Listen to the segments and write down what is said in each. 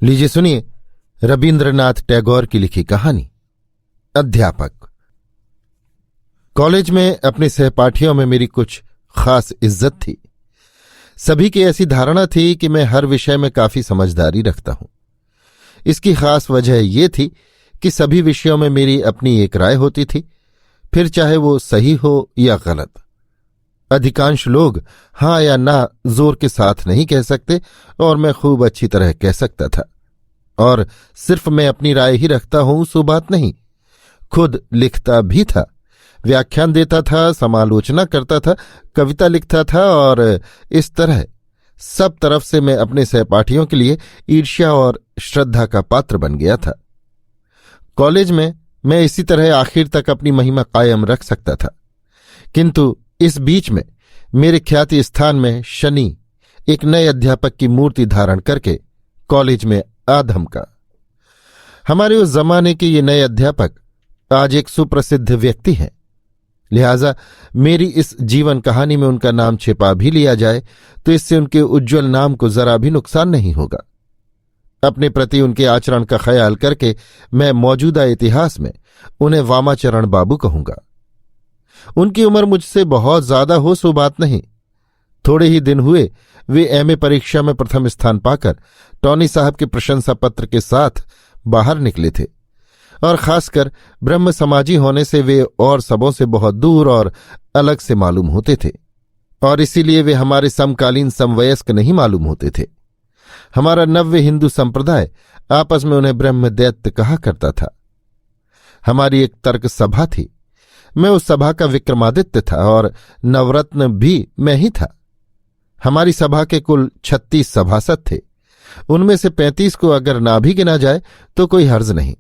लीजिए सुनिए रबीन्द्रनाथ टैगोर की लिखी कहानी अध्यापक। कॉलेज में अपने सहपाठियों में मेरी कुछ खास इज्जत थी। सभी की ऐसी धारणा थी कि मैं हर विषय में काफी समझदारी रखता हूं। इसकी खास वजह ये थी कि सभी विषयों में मेरी अपनी एक राय होती थी, फिर चाहे वो सही हो या गलत। अधिकांश लोग हां या ना जोर के साथ नहीं कह सकते और मैं खूब अच्छी तरह कह सकता था। और सिर्फ मैं अपनी राय ही रखता हूं सो बात नहीं, खुद लिखता भी था, व्याख्यान देता था, समालोचना करता था, कविता लिखता था और इस तरह सब तरफ से मैं अपने सहपाठियों के लिए ईर्ष्या और श्रद्धा का पात्र बन गया था। कॉलेज में मैं इसी तरह आखिर तक अपनी महिमा कायम रख सकता था, किंतु इस बीच में मेरे ख्याति स्थान में शनि एक नए अध्यापक की मूर्ति धारण करके कॉलेज में आधमका। हमारे उस जमाने के ये नए अध्यापक आज एक सुप्रसिद्ध व्यक्ति हैं, लिहाजा मेरी इस जीवन कहानी में उनका नाम छिपा भी लिया जाए तो इससे उनके उज्ज्वल नाम को जरा भी नुकसान नहीं होगा। अपने प्रति उनके आचरण का ख्याल करके मैं मौजूदा इतिहास में उन्हें वामाचरण बाबू कहूंगा। उनकी उम्र मुझसे बहुत ज्यादा हो सो बात नहीं। थोड़े ही दिन हुए वे एमए परीक्षा में प्रथम स्थान पाकर टॉनी साहब के प्रशंसा पत्र के साथ बाहर निकले थे और खासकर ब्रह्म समाजी होने से वे और सबों से बहुत दूर और अलग से मालूम होते थे और इसीलिए वे हमारे समकालीन समवयस्क नहीं मालूम होते थे। हमारा नव्य हिंदू संप्रदाय आपस में उन्हें ब्रह्म दैत्य कहा करता था। हमारी एक तर्क सभा थी, मैं उस सभा का विक्रमादित्य था और नवरत्न भी मैं ही था। हमारी सभा के कुल 36 सभासद थे, उनमें से 35 को अगर ना भी गिना जाए तो कोई हर्ज नहीं,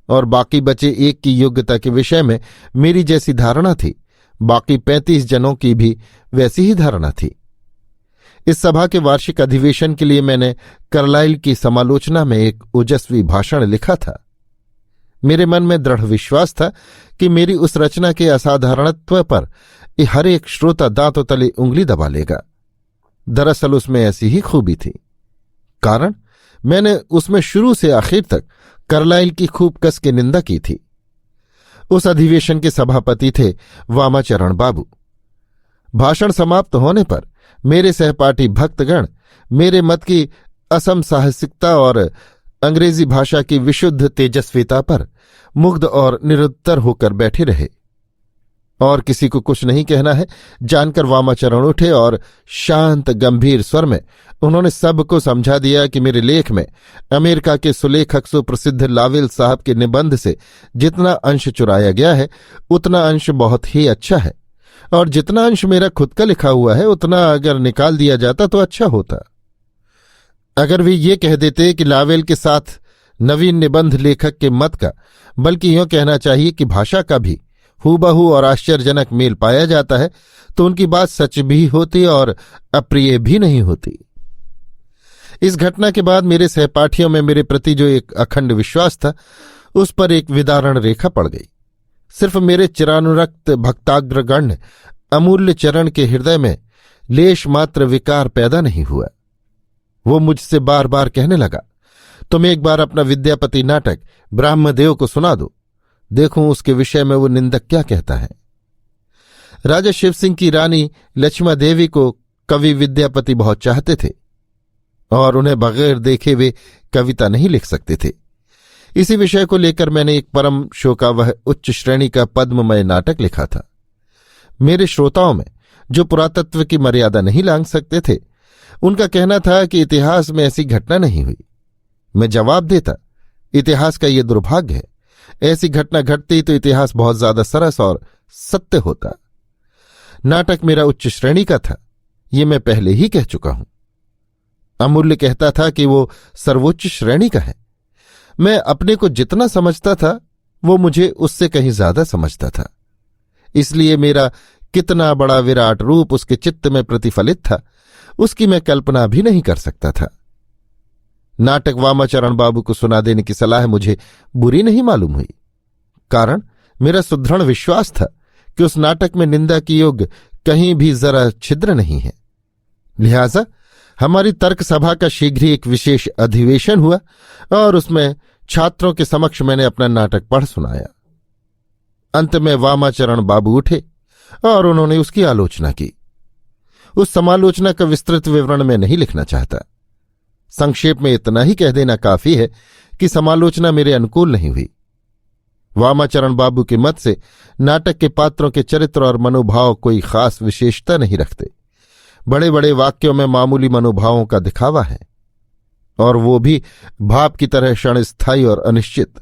और बाकी बचे एक की योग्यता के विषय में मेरी जैसी धारणा थी, बाकी 35 जनों की भी वैसी ही धारणा थी। इस सभा के वार्षिक अधिवेशन के लिए मैंने कार्लाइल की समालोचना में एक ओजस्वी भाषण लिखा था। मेरे मन में दृढ़ विश्वास था कि मेरी उस रचना के असाधारणत्व पर हर एक श्रोता दांतों तले उंगली दबा लेगा। दरअसल उसमें ऐसी ही खूबी थी, कारण मैंने उसमें शुरू से आखिर तक कार्लाइल की खूब कस के निंदा की थी। उस अधिवेशन के सभापति थे वामाचरण बाबू। भाषण समाप्त होने पर मेरे सहपाठी भक्तगण मेरे मत की असम साहसिकता और अंग्रेजी भाषा की विशुद्ध तेजस्विता पर मुग्ध और निरुत्तर होकर बैठे रहे। और किसी को कुछ नहीं कहना है जानकर वामाचरण उठे और शांत गंभीर स्वर में उन्होंने सबको समझा दिया कि मेरे लेख में अमेरिका के सुलेखक सुप्रसिद्ध लावेल साहब के निबंध से जितना अंश चुराया गया है उतना अंश बहुत ही अच्छा है, और जितना अंश मेरा खुद का लिखा हुआ है उतना अगर निकाल दिया जाता तो अच्छा होता। अगर वे ये कह देते कि लावेल के साथ नवीन निबंध लेखक के मत का, बल्कि यूं कहना चाहिए कि भाषा का भी हूबहू और आश्चर्यजनक मेल पाया जाता है, तो उनकी बात सच भी होती और अप्रिय भी नहीं होती। इस घटना के बाद मेरे सहपाठियों में मेरे प्रति जो एक अखंड विश्वास था उस पर एक विदारण रेखा पड़ गई। सिर्फ मेरे चिरानुरक्त भक्ताग्रगण्य अमूल्य चरण के हृदय में लेश मात्र विकार पैदा नहीं हुआ। वो मुझसे बार बार कहने लगा, तुम एक बार अपना विद्यापति नाटक ब्रह्मदेव को सुना दो, देखूं उसके विषय में वो निंदक क्या कहता है। राजा शिवसिंह की रानी लक्ष्मा देवी को कवि विद्यापति बहुत चाहते थे और उन्हें बगैर देखे वे कविता नहीं लिख सकते थे। इसी विषय को लेकर मैंने एक परम शोकावह उच्च श्रेणी का पद्ममय नाटक लिखा था। मेरे श्रोताओं में जो पुरातत्व की मर्यादा नहीं लांघ सकते थे उनका कहना था कि इतिहास में ऐसी घटना नहीं हुई। मैं जवाब देता, इतिहास का ये दुर्भाग्य है, ऐसी घटना घटती तो इतिहास बहुत ज्यादा सरस और सत्य होता। नाटक मेरा उच्च श्रेणी का था, ये मैं पहले ही कह चुका हूं। अमूल्य कहता था कि वो सर्वोच्च श्रेणी का है। मैं अपने को जितना समझता था वो मुझे उससे कहीं ज्यादा समझता था, इसलिए मेरा कितना बड़ा विराट रूप उसके चित्त में प्रतिफलित था उसकी मैं कल्पना भी नहीं कर सकता था। नाटक वामाचरण बाबू को सुना देने की सलाह मुझे बुरी नहीं मालूम हुई, कारण मेरा सुदृढ़ विश्वास था कि उस नाटक में निंदा की योग कहीं भी जरा छिद्र नहीं है। लिहाजा हमारी तर्क सभा का शीघ्र ही एक विशेष अधिवेशन हुआ और उसमें छात्रों के समक्ष मैंने अपना नाटक पढ़ सुनाया। अंत में वामाचरण बाबू उठे और उन्होंने उसकी आलोचना की। उस समालोचना का विस्तृत विवरण मैं नहीं लिखना चाहता। संक्षेप में इतना ही कह देना काफी है कि समालोचना मेरे अनुकूल नहीं हुई। वामाचरण बाबू के मत से नाटक के पात्रों के चरित्र और मनोभाव कोई खास विशेषता नहीं रखते। बड़े बड़े वाक्यों में मामूली मनोभावों का दिखावा है, और वो भी भाव की तरह क्षणस्थायी और अनिश्चित।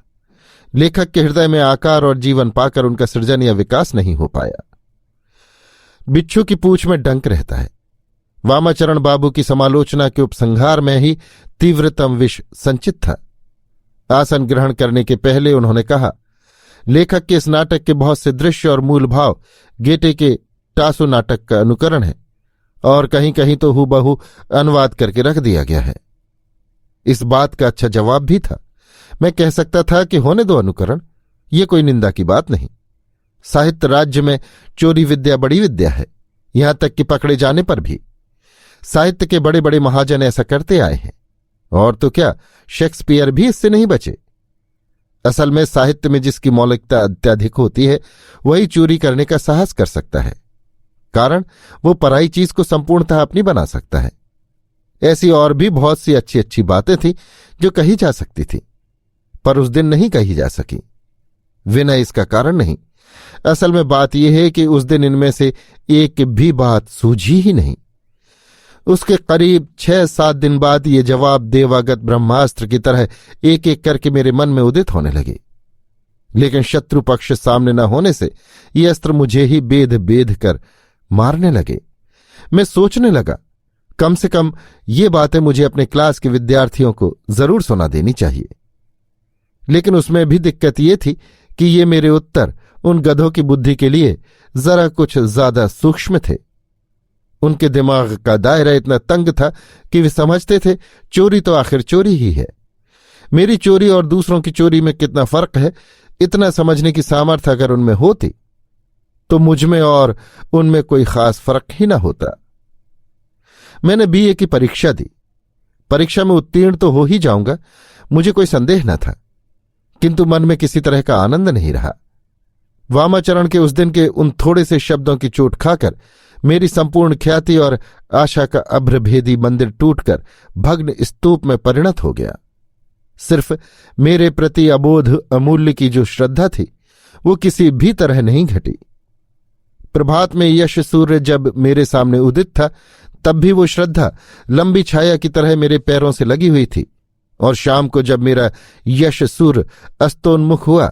लेखक के हृदय में आकार और जीवन पाकर उनका सृजन या विकास नहीं हो पाया। बिच्छू की पूंछ में डंक रहता है। वामाचरण बाबू की समालोचना के उपसंहार में ही तीव्रतम विष संचित था। आसन ग्रहण करने के पहले उन्होंने कहा, लेखक के इस नाटक के बहुत से दृश्य और मूल भाव गेटे के टासू नाटक का अनुकरण है और कहीं कहीं तो हूबहू अनुवाद करके रख दिया गया है। इस बात का अच्छा जवाब भी था। मैं कह सकता था कि होने दो अनुकरण, ये कोई निंदा की बात नहीं। साहित्य राज्य में चोरी विद्या बड़ी विद्या है, यहां तक कि पकड़े जाने पर भी। साहित्य के बड़े बड़े महाजन ऐसा करते आए हैं, और तो क्या शेक्सपियर भी इससे नहीं बचे। असल में साहित्य में जिसकी मौलिकता अत्यधिक होती है वही चोरी करने का साहस कर सकता है, कारण वो पराई चीज को संपूर्णतः अपनी बना सकता है। ऐसी और भी बहुत सी अच्छी अच्छी बातें थी जो कही जा सकती थी, पर उस दिन नहीं कही जा सकी। विनय इसका कारण नहीं। असल में बात यह है कि उस दिन इनमें से एक भी बात सूझी ही नहीं। उसके करीब 6-7 दिन बाद ये जवाब देवागत ब्रह्मास्त्र की तरह एक एक करके मेरे मन में उदित होने लगे। लेकिन शत्रु पक्ष सामने न होने से ये अस्त्र मुझे ही बेध बेध कर मारने लगे। मैं सोचने लगा, कम से कम ये बातें मुझे अपने क्लास के विद्यार्थियों को जरूर सुना देनी चाहिए। लेकिन उसमें भी दिक्कत ये थी कि ये मेरे उत्तर उन गधों की बुद्धि के लिए जरा कुछ ज्यादा सूक्ष्म थे। उनके दिमाग का दायरा इतना तंग था कि वे समझते थे चोरी तो आखिर चोरी ही है। मेरी चोरी और दूसरों की चोरी में कितना फर्क है, इतना समझने की सामर्थ्य अगर उनमें होती तो मुझमें और उनमें कोई खास फर्क ही ना होता। मैंने बीए की परीक्षा दी। परीक्षा में उत्तीर्ण तो हो ही जाऊंगा, मुझे कोई संदेह न था, किंतु मन में किसी तरह का आनंद नहीं रहा। वामाचरण के उस दिन के उन थोड़े से शब्दों की चोट खाकर मेरी संपूर्ण ख्याति और आशा का अभ्रभेदी मंदिर टूटकर भग्न स्तूप में परिणत हो गया। सिर्फ मेरे प्रति अबोध अमूल्य की जो श्रद्धा थी वो किसी भी तरह नहीं घटी। प्रभात में यश सूर्य जब मेरे सामने उदित था तब भी वो श्रद्धा लंबी छाया की तरह मेरे पैरों से लगी हुई थी, और शाम को जब मेरा यश सूर्य अस्तोन्मुख हुआ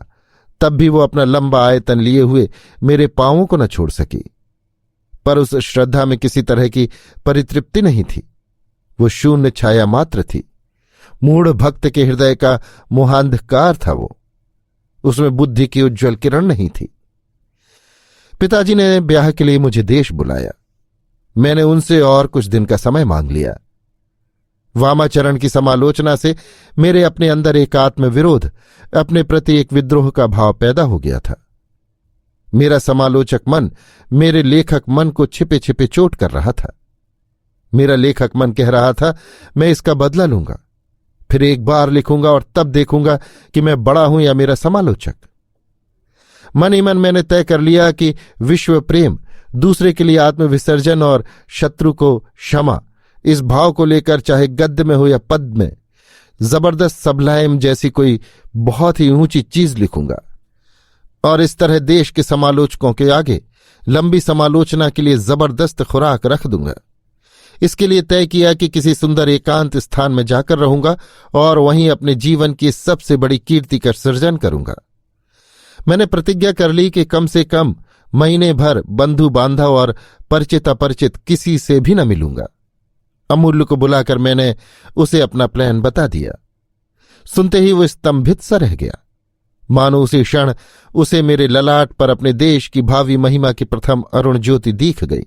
तब भी वो अपना लंबा आयतन लिए हुए मेरे पांवों को न छोड़ सकी। पर उस श्रद्धा में किसी तरह की परितृप्ति नहीं थी। वो शून्य छाया मात्र थी। मूढ़ भक्त के हृदय का मोहांधकार था वो। उसमें बुद्धि की उज्ज्वल किरण नहीं थी। पिताजी ने ब्याह के लिए मुझे देश बुलाया। मैंने उनसे और कुछ दिन का समय मांग लिया। वामाचरण की समालोचना से मेरे अपने अंदर एक आत्म विरोध, अपने प्रति एक विद्रोह का भाव पैदा हो गया था। मेरा समालोचक मन मेरे लेखक मन को छिपे छिपे चोट कर रहा था। मेरा लेखक मन कह रहा था, मैं इसका बदला लूंगा, फिर एक बार लिखूंगा और तब देखूंगा कि मैं बड़ा हूं या मेरा समालोचक। मन ही मन मैंने तय कर लिया कि विश्व प्रेम, दूसरे के लिए आत्मविसर्जन और शत्रु को क्षमा, इस भाव को लेकर चाहे गद्य में हो या पद में जबरदस्त सबलाइम जैसी कोई बहुत ही ऊंची चीज लिखूंगा, और इस तरह देश के समालोचकों के आगे लंबी समालोचना के लिए जबरदस्त खुराक रख दूंगा। इसके लिए तय किया कि किसी सुंदर एकांत स्थान में जाकर रहूंगा और वहीं अपने जीवन की सबसे बड़ी कीर्ति का सृजन करूंगा। मैंने प्रतिज्ञा कर ली कि कम से कम महीने भर बंधु बांधव और परिचित अपरिचित किसी से भी न मिलूंगा। अमूल्य को बुलाकर मैंने उसे अपना प्लान बता दिया। सुनते ही वो स्तंभित सा रह गया, मानो उसी क्षण उसे मेरे ललाट पर अपने देश की भावी महिमा की प्रथम अरुण ज्योति दिख गई।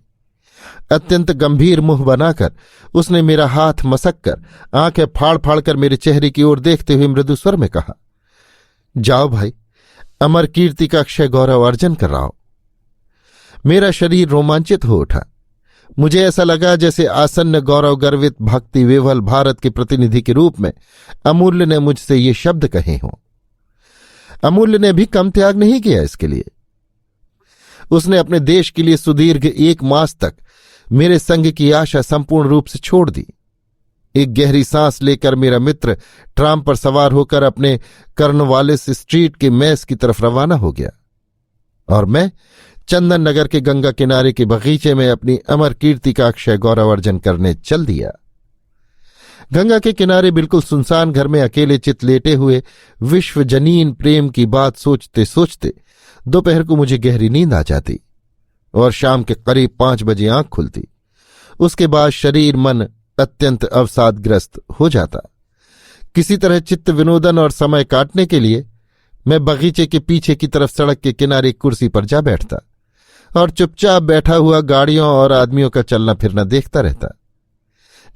अत्यंत गंभीर मुंह बनाकर उसने मेरा हाथ मसक कर आंखें फाड़ फाड़ कर मेरे चेहरे की ओर देखते हुए मृदु स्वर में कहा, जाओ भाई, अमर कीर्ति का अक्षय गौरव अर्जन कर रहा हो। मेरा शरीर रोमांचित हो उठा। मुझे ऐसा लगा जैसे आसन्न गौरव गर्वित भक्ति विह्वल भारत के प्रतिनिधि के रूप में अमूल्य ने मुझसे ये शब्द कहे हों। अमूल्य ने भी कम त्याग नहीं किया इसके लिए। उसने अपने देश के लिए सुदीर्घ 1 मास तक मेरे संग की आशा संपूर्ण रूप से छोड़ दी। एक गहरी सांस लेकर मेरा मित्र ट्राम पर सवार होकर अपने कर्नवालिस स्ट्रीट के मेस की तरफ रवाना हो गया और मैं चंदन नगर के गंगा किनारे के बगीचे में अपनी अमर कीर्ति का अक्षय गौरव अर्जन करने चल दिया। गंगा के किनारे बिल्कुल सुनसान घर में अकेले चित लेटे हुए विश्वजनीन प्रेम की बात सोचते सोचते दोपहर को मुझे गहरी नींद आ जाती और शाम के करीब 5 बजे आंख खुलती। उसके बाद शरीर मन अत्यंत अवसादग्रस्त हो जाता। किसी तरह चित्त विनोदन और समय काटने के लिए मैं बगीचे के पीछे की तरफ सड़क के किनारे एक कुर्सी पर जा बैठता और चुपचाप बैठा हुआ गाड़ियों और आदमियों का चलना फिरना देखता रहता।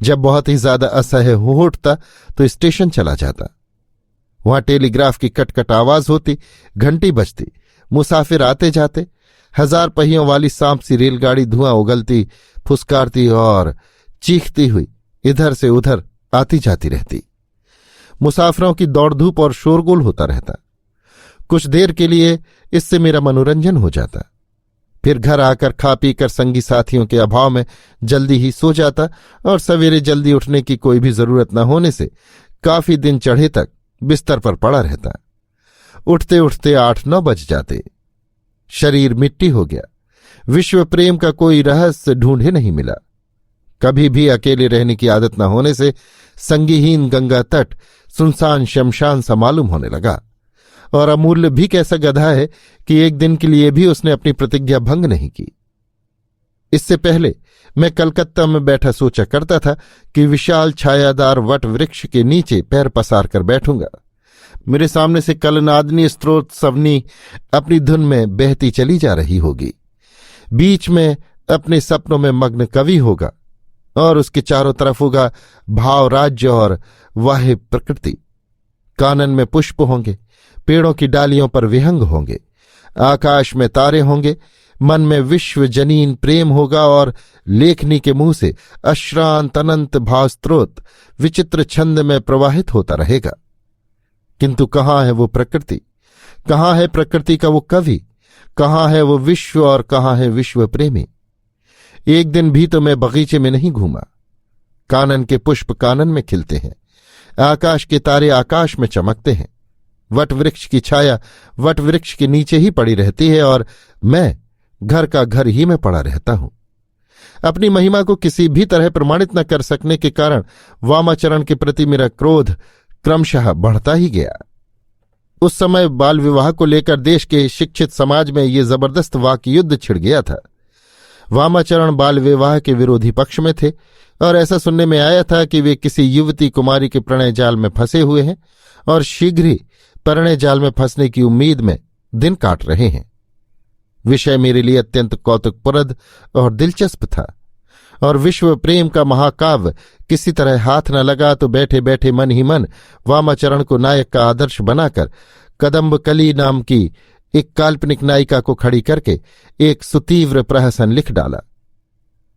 जब बहुत ही ज्यादा असह्य हो उठता तो स्टेशन चला जाता। वहां टेलीग्राफ की कटकट आवाज होती, घंटी बजती, मुसाफिर आते जाते, 1000 पहियों वाली सांप सी रेलगाड़ी धुआं उगलती, फुसकारती और चीखती हुई इधर से उधर आती जाती रहती। मुसाफिरों की दौड़धूप और शोरगुल होता रहता। कुछ देर के लिए इससे मेरा मनोरंजन हो जाता। फिर घर आकर खा पीकर संगी साथियों के अभाव में जल्दी ही सो जाता और सवेरे जल्दी उठने की कोई भी जरूरत न होने से काफी दिन चढ़े तक बिस्तर पर पड़ा रहता। उठते उठते 8-9 बज जाते। शरीर मिट्टी हो गया। विश्व प्रेम का कोई रहस्य ढूंढे नहीं मिला। कभी भी अकेले रहने की आदत न होने से संगीहीन गंगा तट सुनसान शमशान सा मालूम होने लगा। और अमूल्य भी कैसा गधा है कि एक दिन के लिए भी उसने अपनी प्रतिज्ञा भंग नहीं की। इससे पहले मैं कलकत्ता में बैठा सोचा करता था कि विशाल छायादार वट वृक्ष के नीचे पैर पसार कर बैठूंगा। मेरे सामने से कलनादनी स्त्रोत सवनी अपनी धुन में बहती चली जा रही होगी। बीच में अपने सपनों में मग्न कवि होगा और उसके चारों तरफ होगा भाव राज्य और वाह्य प्रकृति। कानन में पुष्प होंगे, पेड़ों की डालियों पर विहंग होंगे, आकाश में तारे होंगे, मन में विश्वजनीन प्रेम होगा और लेखनी के मुंह से अश्रांत अनंत भावस्त्रोत विचित्र छंद में प्रवाहित होता रहेगा। किंतु कहाँ है वो प्रकृति? कहाँ है प्रकृति का वो कवि? कहाँ है वो विश्व और कहाँ है विश्व प्रेमी? एक दिन भी तो मैं बगीचे में नहीं घूमा। कानन के पुष्प कानन में खिलते हैं, आकाश के तारे आकाश में चमकते हैं, वट वृक्ष की छाया वट वृक्ष के नीचे ही पड़ी रहती है और मैं घर का घर ही में पड़ा रहता हूं। अपनी महिमा को किसी भी तरह प्रमाणित न कर सकने के कारण वामाचरण के प्रति मेरा क्रोध क्रमशः बढ़ता ही गया। उस समय बाल विवाह को लेकर देश के शिक्षित समाज में ये जबरदस्त वाक युद्ध छिड़ गया था। वामाचरण बाल विवाह के विरोधी पक्ष में थे और ऐसा सुनने में आया था कि वे किसी युवती कुमारी के प्रणय जाल में फंसे हुए हैं और शीघ्र ही प्रणय जाल में फंसने की उम्मीद में दिन काट रहे हैं। विषय मेरे लिए अत्यंत कौतुकप्रद और दिलचस्प था और विश्व प्रेम का महाकाव्य किसी तरह हाथ न लगा तो बैठे बैठे मन ही मन वामाचरण को नायक का आदर्श बनाकर कदम्बकली नाम की एक काल्पनिक नायिका को खड़ी करके एक सुतीव्र प्रहसन लिख डाला।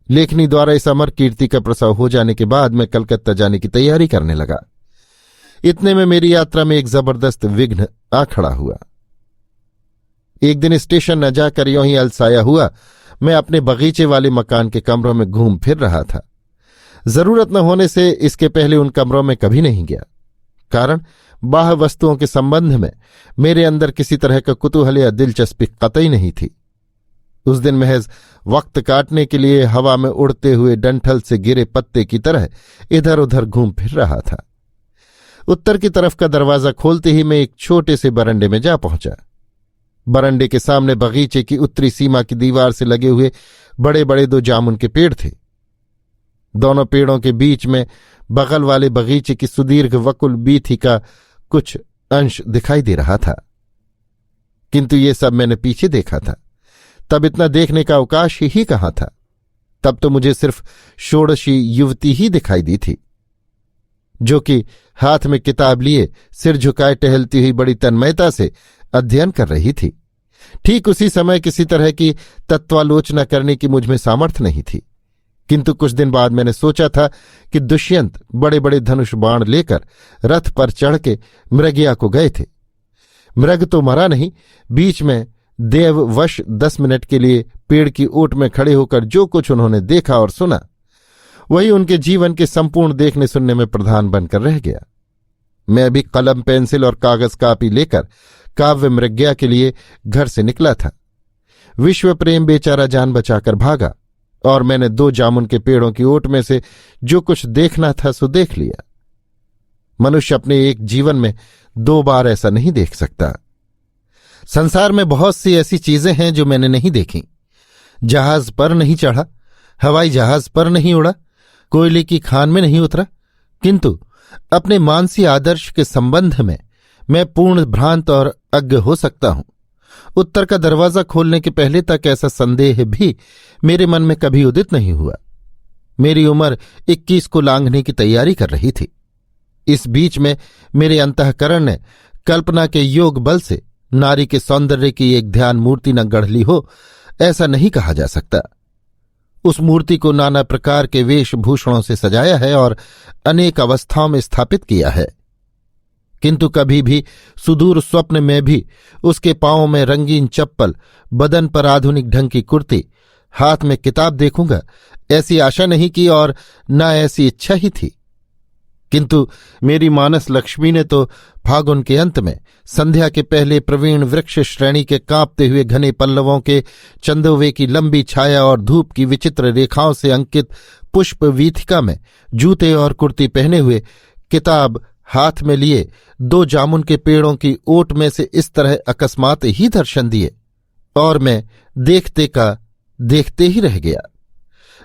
लेखनी द्वारा इस अमर कीर्ति का प्रसव हो जाने के बाद मैं कलकत्ता जाने की तैयारी करने लगा। इतने में मेरी यात्रा में एक जबरदस्त विघ्न आ खड़ा हुआ। एक दिन स्टेशन न जाकर यों ही अलसाया हुआ मैं अपने बगीचे वाले मकान के कमरों में घूम फिर रहा था। जरूरत न होने से इसके पहले उन कमरों में कभी नहीं गया, कारण बाह्य वस्तुओं के संबंध में मेरे अंदर किसी तरह का कुतूहल या दिलचस्पी कतई नहीं थी। उस दिन महज वक्त काटने के लिए हवा में उड़ते हुए डंठल से गिरे पत्ते की तरह इधर उधर घूम फिर रहा था। उत्तर की तरफ का दरवाजा खोलते ही मैं एक छोटे से बरंडे में जा पहुंचा। बरंडे के सामने बगीचे की उत्तरी सीमा की दीवार से लगे हुए बड़े बड़े 2 जामुन के पेड़ थे। दोनों पेड़ों के बीच में बगल वाले बगीचे की सुदीर्घ वकुल बीथी का कुछ अंश दिखाई दे रहा था, किंतु ये सब मैंने पीछे देखा था। तब इतना देखने का अवकाश ही कहाँ था। तब तो मुझे सिर्फ षोडशी युवती ही दिखाई दी थी, जो कि हाथ में किताब लिए सिर झुकाए टहलती हुई बड़ी तन्मयता से अध्ययन कर रही थी। ठीक उसी समय किसी तरह की तत्वालोचना करने की मुझ में सामर्थ्य नहीं थी, किंतु कुछ दिन बाद मैंने सोचा था कि दुष्यंत बड़े बड़े धनुष बाण लेकर रथ पर चढ़ के मृगया को गए थे। मृग तो मरा नहीं, बीच में देववश 10 मिनट के लिए पेड़ की ओट में खड़े होकर जो कुछ उन्होंने देखा और सुना वही उनके जीवन के संपूर्ण देखने सुनने में प्रधान बनकर रह गया। मैं भी कलम पेंसिल और कागज कापी लेकर काव्य मृगया के लिए घर से निकला था। विश्व प्रेम बेचारा जान बचाकर भागा और मैंने 2 जामुन के पेड़ों की ओट में से जो कुछ देखना था सो देख लिया। मनुष्य अपने एक जीवन में 2 बार ऐसा नहीं देख सकता। संसार में बहुत सी ऐसी चीजें हैं जो मैंने नहीं देखी। जहाज पर नहीं चढ़ा, हवाई जहाज पर नहीं उड़ा, कोयले की खान में नहीं उतरा, किंतु अपने मानसी आदर्श के संबंध में मैं पूर्ण भ्रांत और अज्ञ हो सकता हूं। उत्तर का दरवाजा खोलने के पहले तक ऐसा संदेह भी मेरे मन में कभी उदित नहीं हुआ। मेरी उम्र 21 को लांघने की तैयारी कर रही थी। इस बीच में मेरे अंतःकरण ने कल्पना के योग बल से नारी के सौंदर्य की एक ध्यान मूर्ति न गढ़ ली हो, ऐसा नहीं कहा जा सकता। उस मूर्ति को नाना प्रकार के वेशभूषणों से सजाया है और अनेक अवस्थाओं में स्थापित किया है, किंतु कभी भी सुदूर स्वप्न में भी उसके पांवों में रंगीन चप्पल, बदन पर आधुनिक ढंग की कुर्ती, हाथ में किताब देखूंगा ऐसी आशा नहीं की और न ऐसी इच्छा ही थी। किंतु मेरी मानस लक्ष्मी ने तो फागुन के अंत में संध्या के पहले प्रवीण वृक्ष श्रेणी के कांपते हुए घने पल्लवों के चंदोवे की लंबी छाया और धूप की विचित्र रेखाओं से अंकित पुष्प वीथिका में जूते और कुर्ती पहने हुए, किताब हाथ में लिए 2 जामुन के पेड़ों की ओट में से इस तरह अकस्मात ही दर्शन दिए और मैं देखते का देखते ही रह गया।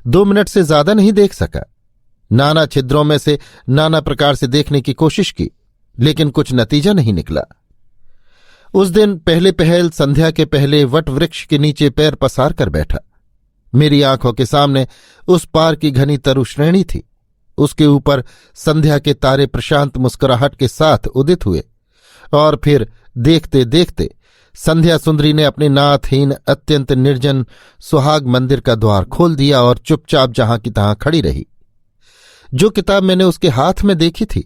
2 मिनट से ज्यादा नहीं देख सका। नाना छिद्रों में से नाना प्रकार से देखने की कोशिश की, लेकिन कुछ नतीजा नहीं निकला। उस दिन पहले पहल संध्या के पहले वट वृक्ष के नीचे पैर पसार कर बैठा। मेरी आंखों के सामने उस पार की घनी तरु श्रेणी थी। उसके ऊपर संध्या के तारे प्रशांत मुस्कुराहट के साथ उदित हुए और फिर देखते देखते संध्या सुंदरी ने अपने नाथहीन अत्यंत निर्जन सुहाग मंदिर का द्वार खोल दिया और चुपचाप जहां की तहां खड़ी रही। जो किताब मैंने उसके हाथ में देखी थी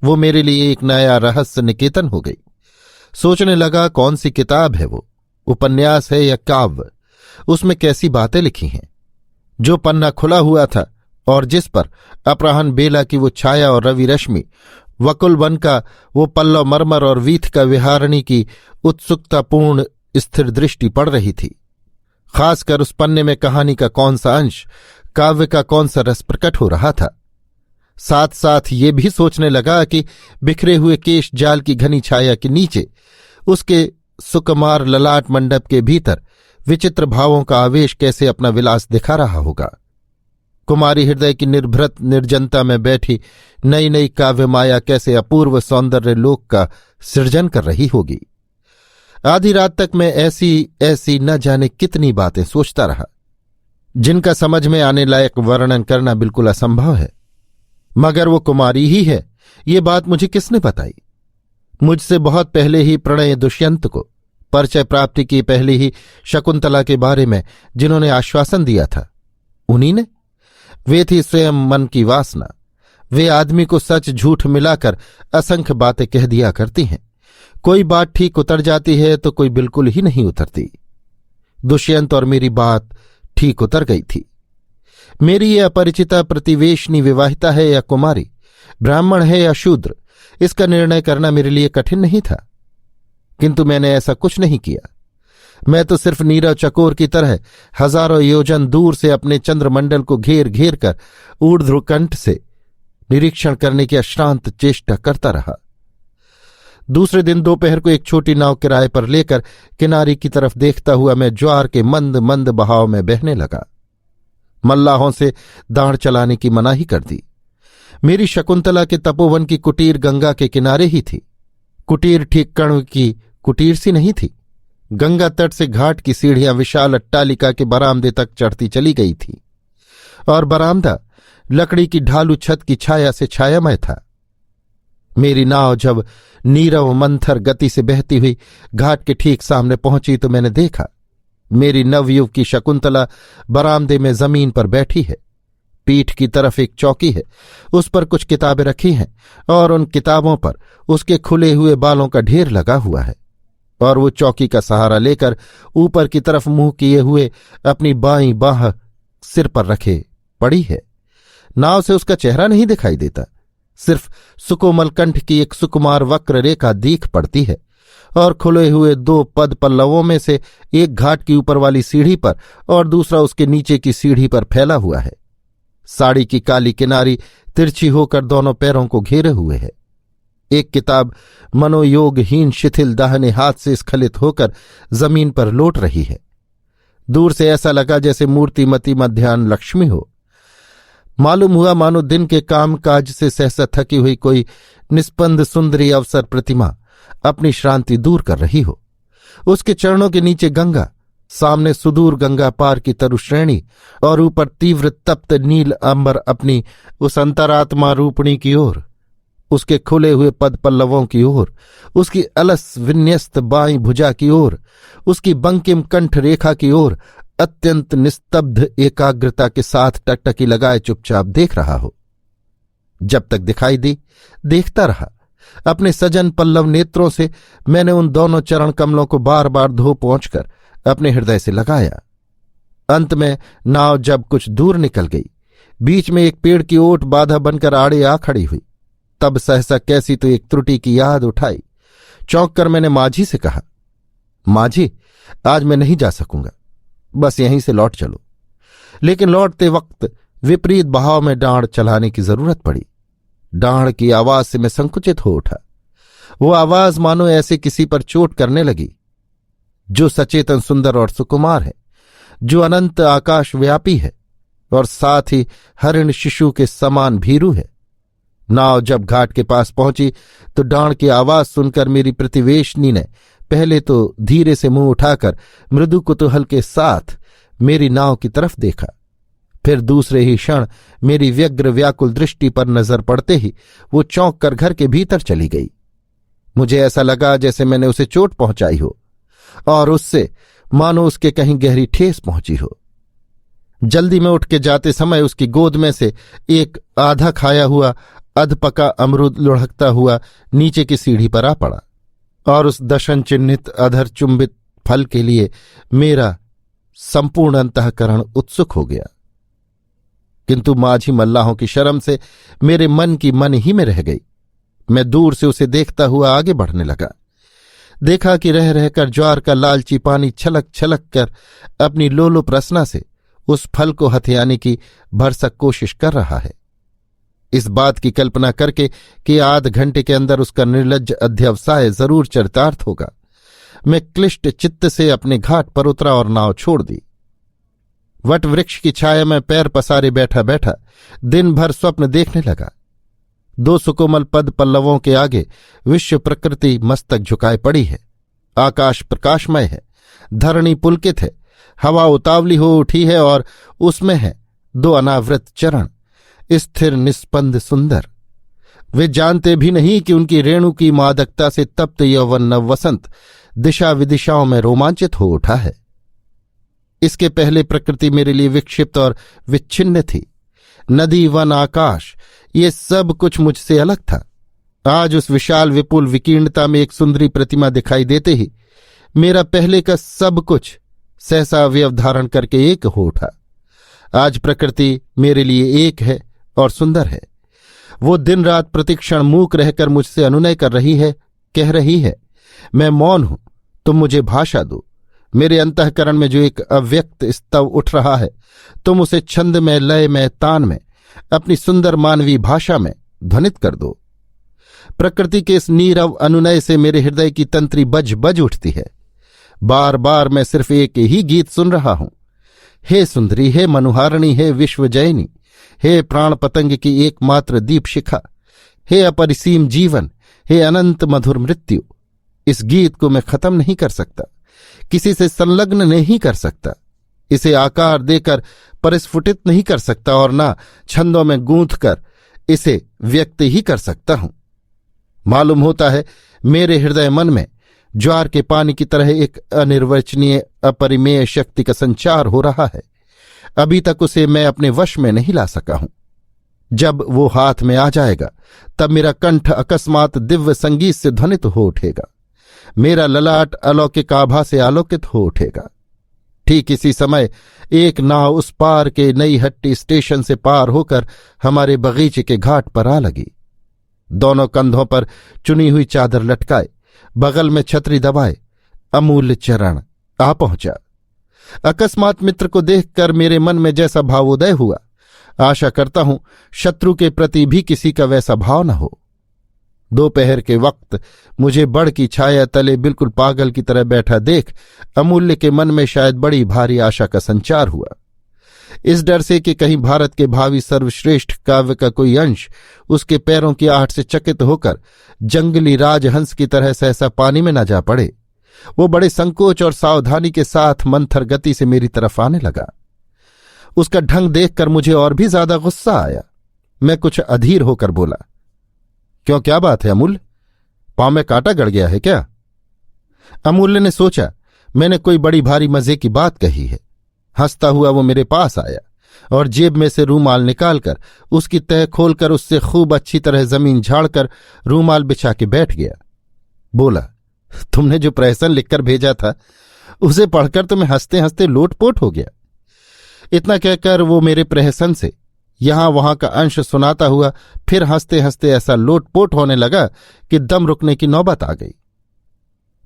वो मेरे लिए एक नया रहस्य निकेतन हो गई। सोचने लगा कौन सी किताब है वो, उपन्यास है या काव्य, उसमें कैसी बातें लिखी हैं। जो पन्ना खुला हुआ था और जिस पर अपराहन बेला की वो छाया और रवि रश्मि, वकुल वन का वो पल्लव मरमर और वीथ का विहारणी की उत्सुकतापूर्ण स्थिर दृष्टि पड़ रही थी। खासकर उस पन्ने में कहानी का कौन सा अंश, काव्य का कौन सा रस प्रकट हो रहा था। साथ साथ ये भी सोचने लगा कि बिखरे हुए केश जाल की घनी छाया के नीचे उसके सुकुमार ललाट मंडप के भीतर विचित्र भावों का आवेश कैसे अपना विलास दिखा रहा होगा। कुमारी हृदय की निर्भृत निर्जनता में बैठी नई नई काव्य माया कैसे अपूर्व सौंदर्य लोक का सृजन कर रही होगी। आधी रात तक मैं ऐसी ऐसी न जाने कितनी बातें सोचता रहा, जिनका समझ में आने लायक वर्णन करना बिल्कुल असंभव है। मगर वो कुमारी ही है, ये बात मुझे किसने बताई? मुझसे बहुत पहले ही प्रणय दुष्यंत को, परिचय प्राप्ति की पहले ही शकुंतला के बारे में जिन्होंने आश्वासन दिया था, उन्हीं ने। वे थी स्वयं मन की वासना। वे आदमी को सच झूठ मिलाकर असंख्य बातें कह दिया करती हैं। कोई बात ठीक उतर जाती है तो कोई बिल्कुल ही नहीं उतरती। दुष्यंत और मेरी बात ठीक उतर गई थी। मेरी ये अपरिचिता प्रतिवेशनी विवाहिता है या कुमारी, ब्राह्मण है या शूद्र, इसका निर्णय करना मेरे लिए कठिन नहीं था। किंतु मैंने ऐसा कुछ नहीं किया। मैं तो सिर्फ नीरव चकोर की तरह हजारों योजन दूर से अपने चंद्रमंडल को घेर घेर कर ऊर्ध्वकंठ से निरीक्षण करने की अश्रांत चेष्टा करता रहा। दूसरे दिन दोपहर को एक छोटी नाव किराए पर लेकर किनारे की तरफ देखता हुआ मैं ज्वार के मंद मंद बहाव में बहने लगा। मल्लाहों से दाढ़ चलाने की मनाही कर दी। मेरी शकुंतला के तपोवन की कुटीर गंगा के किनारे ही थी। कुटीर ठीक कर्ण की कुटीर सी नहीं थी। गंगा तट से घाट की सीढ़ियां विशाल अट्टालिका के बरामदे तक चढ़ती चली गई थी और बरामदा लकड़ी की ढालू छत की छाया से छायामय था। मेरी नाव जब नीरव मंथर गति से बहती हुई घाट के ठीक सामने पहुंची तो मैंने देखा मेरी नवयुवक की शकुंतला बरामदे में जमीन पर बैठी है। पीठ की तरफ एक चौकी है, उस पर कुछ किताबें रखी हैं और उन किताबों पर उसके खुले हुए बालों का ढेर लगा हुआ है, और वो चौकी का सहारा लेकर ऊपर की तरफ मुंह किए हुए अपनी बाईं बांह सिर पर रखे पड़ी है। नाव से उसका चेहरा नहीं दिखाई देता, सिर्फ सुकोमल कंठ की एक सुकुमार वक्र रेखा दीख पड़ती है, और खुले हुए 2 पद पल्लवों में से एक घाट की ऊपर वाली सीढ़ी पर और दूसरा उसके नीचे की सीढ़ी पर फैला हुआ है। साड़ी की काली किनारी तिरछी होकर दोनों पैरों को घेरे हुए है। एक किताब मनोयोगहीन शिथिल दाहिने हाथ से स्खलित होकर जमीन पर लौट रही है। दूर से ऐसा लगा जैसे मूर्तिमती मध्याह्न लक्ष्मी हो। मालूम हुआ मानो दिन के काम काज से सहसा थकी हुई कोई निस्पंद सुंदरी अवसर प्रतिमा अपनी श्रांति दूर कर रही हो। उसके चरणों के नीचे गंगा, सामने सुदूर गंगा पार की तरुश्रेणी, और ऊपर तीव्र तप्त नील अंबर अपनी उस अंतरात्मा रूपणी की ओर, उसके खुले हुए पद पल्लवों की ओर, उसकी अलस विन्यस्त बाईं भुजा की ओर, उसकी बंकिम कंठ रेखा की ओर अत्यंत निस्तब्ध एकाग्रता के साथ टकटकी लगाए चुपचाप देख रहा हो। जब तक दिखाई दी देखता रहा। अपने सजन पल्लव नेत्रों से मैंने उन दोनों चरण कमलों को बार बार धो पहुंचकर अपने हृदय से लगाया। अंत में नाव जब कुछ दूर निकल गई, बीच में एक पेड़ की ओट बाधा बनकर आड़े आ खड़ी हुई, तब सहसा कैसी तो एक त्रुटि की याद उठाई। चौंक कर मैंने माझी से कहा, माझी, आज मैं नहीं जा सकूंगा, बस यहीं से लौट चलो। लेकिन लौटते वक्त विपरीत बहाव में डांड चलाने की जरूरत पड़ी। डांड की आवाज से मैं संकुचित हो उठा। वो आवाज मानो ऐसे किसी पर चोट करने लगी जो सचेतन सुंदर और सुकुमार है, जो अनंत आकाश व्यापी है और साथ ही हरिण शिशु के समान भीरू है। नाव जब घाट के पास पहुंची तो डांड की आवाज सुनकर मेरी प्रतिवेशनी ने पहले तो धीरे से मुंह उठाकर मृदु कुतूहल के साथ मेरी नाव की तरफ देखा, फिर दूसरे ही क्षण मेरी व्यग्र व्याकुल दृष्टि पर नजर पड़ते ही वो चौंक कर घर के भीतर चली गई। मुझे ऐसा लगा जैसे मैंने उसे चोट पहुंचाई हो और उससे मानो उसके कहीं गहरी ठेस पहुंची हो। जल्दी में उठ के जाते समय उसकी गोद में से एक आधा खाया हुआ अधपका अमरूद लुढ़कता हुआ नीचे की सीढ़ी पर आ पड़ा, और उस दशन चिन्हित अधर चुंबित फल के लिए मेरा संपूर्ण अंतःकरण उत्सुक हो गया। किंतु माझी मल्लाहों की शर्म से मेरे मन की मन ही में रह गई। मैं दूर से उसे देखता हुआ आगे बढ़ने लगा। देखा कि रह रहकर ज्वार का लालची पानी छलक छलक कर अपनी लोलुप रसना से उस फल को हथियाने की भरसक कोशिश कर रहा है। इस बात की कल्पना करके कि आध घंटे के अंदर उसका निर्लज्ज अध्यवसाय जरूर चरितार्थ होगा, मैं क्लिष्ट चित्त से अपने घाट पर उतरा और नाव छोड़ दी। वट वृक्ष की छाया में पैर पसारे बैठा बैठा दिन भर स्वप्न देखने लगा। 2 सुकोमल पद पल्लवों के आगे विश्व प्रकृति मस्तक झुकाए पड़ी है। आकाश प्रकाशमय है, धरणी पुलकित है, हवा उतावली हो उठी है और उसमें है 2 अनावृत चरण, स्थिर निस्पंद सुंदर। वे जानते भी नहीं कि उनकी रेणु की मादकता से तप्त यौवन नव वसंत दिशा विदिशाओं में रोमांचित हो उठा है। इसके पहले प्रकृति मेरे लिए विक्षिप्त और विच्छिन्न थी। नदी, वन, आकाश, ये सब कुछ मुझसे अलग था। आज उस विशाल विपुल विकीर्णता में एक सुंदरी प्रतिमा दिखाई देते ही मेरा पहले का सब कुछ सहसा अवयव धारण करके एक हो उठा। आज प्रकृति मेरे लिए एक है और सुंदर है। वो दिन रात प्रतिक्षण मूक रहकर मुझसे अनुनय कर रही है, कह रही है, मैं मौन हूं, तुम मुझे भाषा दो। मेरे अंतःकरण में जो एक अव्यक्त स्तव उठ रहा है, तुम उसे छंद में, लय में, तान में, अपनी सुंदर मानवीय भाषा में ध्वनित कर दो। प्रकृति के इस नीरव अनुनय से मेरे हृदय की तंत्री बज बज उठती है। बार बार मैं सिर्फ एक ही गीत सुन रहा हूं। हे सुंदरी, हे मनुहारिणी, हे विश्वजयिनी, हे प्राण पतंग की एकमात्र दीप शिखा, हे अपरिसीम जीवन, हे अनंत मधुर मृत्यु। इस गीत को मैं खत्म नहीं कर सकता, किसी से संलग्न नहीं कर सकता, इसे आकार देकर परिस्फुटित नहीं कर सकता और ना छंदों में गूंथ कर इसे व्यक्त ही कर सकता हूं। मालूम होता है मेरे हृदय मन में ज्वार के पानी की तरह एक अनिर्वचनीय अपरिमेय शक्ति का संचार हो रहा है। अभी तक उसे मैं अपने वश में नहीं ला सका हूं। जब वो हाथ में आ जाएगा तब मेरा कंठ अकस्मात दिव्य संगीत से ध्वनित हो उठेगा, मेरा ललाट अलौकिक आभा से आलोकित हो उठेगा। ठीक इसी समय एक नाव उस पार के नई हट्टी स्टेशन से पार होकर हमारे बगीचे के घाट पर आ लगी। दोनों कंधों पर चुनी हुई चादर लटकाए, बगल में छतरी दबाए अमूल्य चरण आ पहुंचा। अकस्मात मित्र को देखकर मेरे मन में जैसा भावोदय हुआ, आशा करता हूं शत्रु के प्रति भी किसी का वैसा भाव न हो। दोपहर के वक्त मुझे बड़ की छाया तले बिल्कुल पागल की तरह बैठा देख अमूल्य के मन में शायद बड़ी भारी आशा का संचार हुआ। इस डर से कि कहीं भारत के भावी सर्वश्रेष्ठ काव्य का कोई अंश उसके पैरों की आहट से चकित होकर जंगली राजहंस की तरह सहसा पानी में न जा पड़े, वो बड़े संकोच और सावधानी के साथ मंथर गति से मेरी तरफ आने लगा। उसका ढंग देखकर मुझे और भी ज्यादा गुस्सा आया। मैं कुछ अधीर होकर बोला, क्यों, क्या बात है अमूल्य? पांव में कांटा गड़ गया है क्या? अमूल्य ने सोचा मैंने कोई बड़ी भारी मजे की बात कही है। हंसता हुआ वो मेरे पास आया और जेब में से रूमाल निकालकर उसकी तह खोलकर उससे खूब अच्छी तरह जमीन झाड़कर रूमाल बिछा के बैठ गया। बोला, तुमने जो प्रहसन लिखकर भेजा था उसे पढ़कर तो मैं हंसते हंसते लोटपोट हो गया। इतना कहकर वो मेरे प्रहसन से यहां वहां का अंश सुनाता हुआ फिर हंसते हंसते ऐसा लोटपोट होने लगा कि दम रुकने की नौबत आ गई।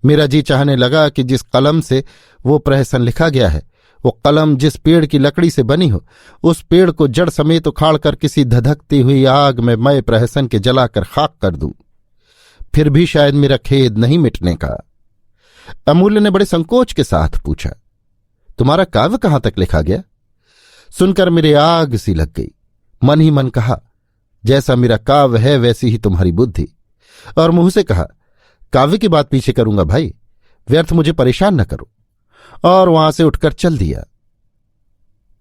मेरा जी चाहने लगा कि जिस कलम से वो प्रहसन लिखा गया है, वो कलम जिस पेड़ की लकड़ी से बनी हो, उस पेड़ को जड़ समेत उखाड़कर किसी धधकती हुई आग में मैं प्रहसन के जलाकर खाक कर दूं, फिर भी शायद मेरा खेद नहीं मिटने का। अमूल्य ने बड़े संकोच के साथ पूछा, तुम्हारा काव्य कहां तक लिखा गया? सुनकर मेरे आग सी लग गई। मन ही मन कहा, जैसा मेरा काव्य है वैसी ही तुम्हारी बुद्धि। और मुंह से कहा, काव्य की बात पीछे करूंगा भाई, व्यर्थ मुझे परेशान न करो। और वहां से उठकर चल दिया।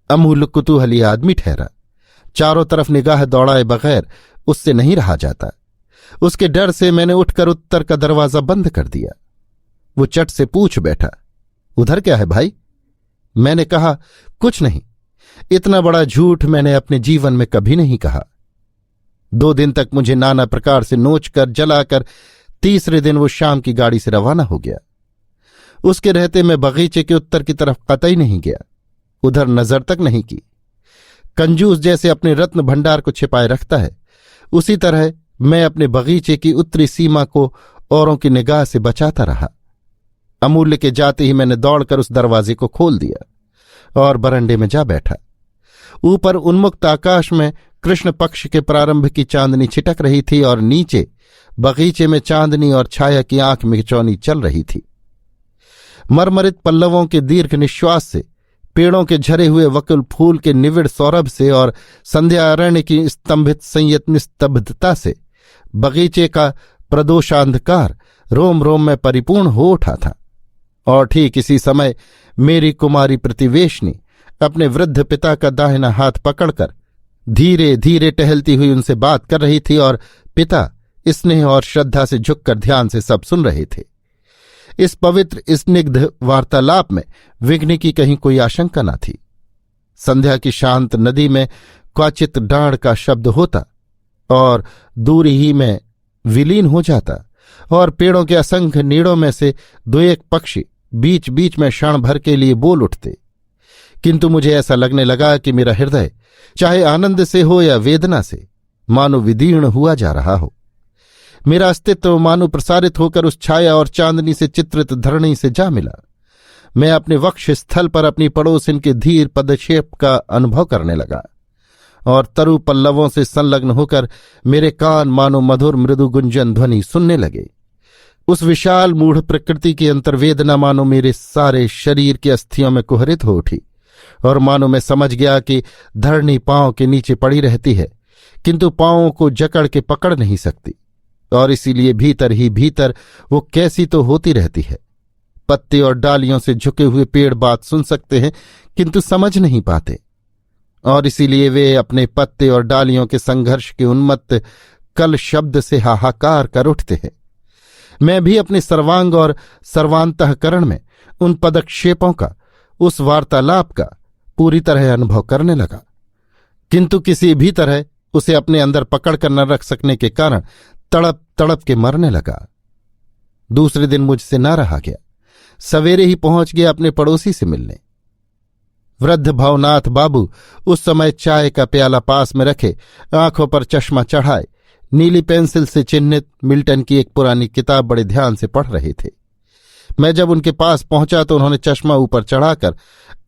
अमूल्य कुतूहली आदमी ठहरा, चारों तरफ निगाह दौड़ाए बगैर उससे नहीं रहा जाता। उसके डर से मैंने उठकर उत्तर का दरवाजा बंद कर दिया। वो चट से पूछ बैठा, उधर क्या है भाई? मैंने कहा, कुछ नहीं। इतना बड़ा झूठ मैंने अपने जीवन में कभी नहीं कहा। 2 दिन तक मुझे नाना प्रकार से नोचकर जलाकर तीसरे दिन वो शाम की गाड़ी से रवाना हो गया। उसके रहते मैं बगीचे के उत्तर की तरफ कतई नहीं गया, उधर नजर तक नहीं की। कंजूस जैसे अपने रत्न भंडार को छिपाए रखता है, उसी तरह मैं अपने बगीचे की उत्तरी सीमा को औरों की निगाह से बचाता रहा। अमूल्य के जाते ही मैंने दौड़कर उस दरवाजे को खोल दिया और बरंडे में जा बैठा। ऊपर उन्मुक्त आकाश में कृष्ण पक्ष के प्रारंभ की चांदनी छिटक रही थी और नीचे बगीचे में चांदनी और छाया की आंख मिचौनी चल रही थी। मरमरित पल्लवों के दीर्घ निश्वास से, पेड़ों के झरे हुए वकुल फूल के निविड़ सौरभ से और संध्या अरण्य की स्तंभित संयत निस्तब्धता से बगीचे का प्रदोषांधकार रोम रोम में परिपूर्ण हो उठा था। और ठीक इसी समय मेरी कुमारी प्रतिवेशनी अपने वृद्ध पिता का दाहिना हाथ पकड़कर धीरे धीरे टहलती हुई उनसे बात कर रही थी और पिता स्नेह और श्रद्धा से झुककर ध्यान से सब सुन रहे थे। इस पवित्र स्निग्ध वार्तालाप में विघ्न की कहीं कोई आशंका न थी। संध्या की शांत नदी में क्वचित डाढ़ का शब्द होता और दूरी ही में विलीन हो जाता और पेड़ों के असंख्य नीड़ों में से 2-1 पक्षी बीच बीच में क्षण भर के लिए बोल उठते। किंतु मुझे ऐसा लगने लगा कि मेरा हृदय चाहे आनंद से हो या वेदना से मानो विदीर्ण हुआ जा रहा हो। मेरा अस्तित्व मानो प्रसारित होकर उस छाया और चांदनी से चित्रित धरणी से जा मिला। मैं अपने वक्ष स्थल पर अपनी पड़ोसिन के धीर पदक्षेप का अनुभव करने लगा और तरु पल्लवों से संलग्न होकर मेरे कान मानो मधुर मृदु गुंजन ध्वनि सुनने लगे। उस विशाल मूढ़ प्रकृति की अंतर्वेदना मानो मेरे सारे शरीर के अस्थियों में कुहरित हो उठी और मानो मैं समझ गया कि धरणी पांव के नीचे पड़ी रहती है किंतु पांवों को जकड़ के पकड़ नहीं सकती और इसीलिए भीतर ही भीतर वो कैसी तो होती रहती है। पत्ते और डालियों से झुके हुए पेड़ बात सुन सकते हैं किंतु समझ नहीं पाते और इसीलिए वे अपने पत्ते और डालियों के संघर्ष के उन्मत्त कल शब्द से हाहाकार कर उठते हैं। मैं भी अपने सर्वांग और सर्वांतःकरण में उन पदक्षेपों का, उस वार्तालाप का पूरी तरह अनुभव करने लगा, किंतु किसी भी तरह उसे अपने अंदर पकड़ कर न रख सकने के कारण तड़प तड़प के मरने लगा। दूसरे दिन मुझसे न रहा गया। सवेरे ही पहुंच गया अपने पड़ोसी से मिलने। वृद्ध भवनाथ बाबू उस समय चाय का प्याला पास में रखे, आंखों पर चश्मा चढ़ाए, नीली पेंसिल से चिन्हित मिल्टन की एक पुरानी किताब बड़े ध्यान से पढ़ रहे थे। मैं जब उनके पास पहुंचा तो उन्होंने चश्मा ऊपर चढ़ाकर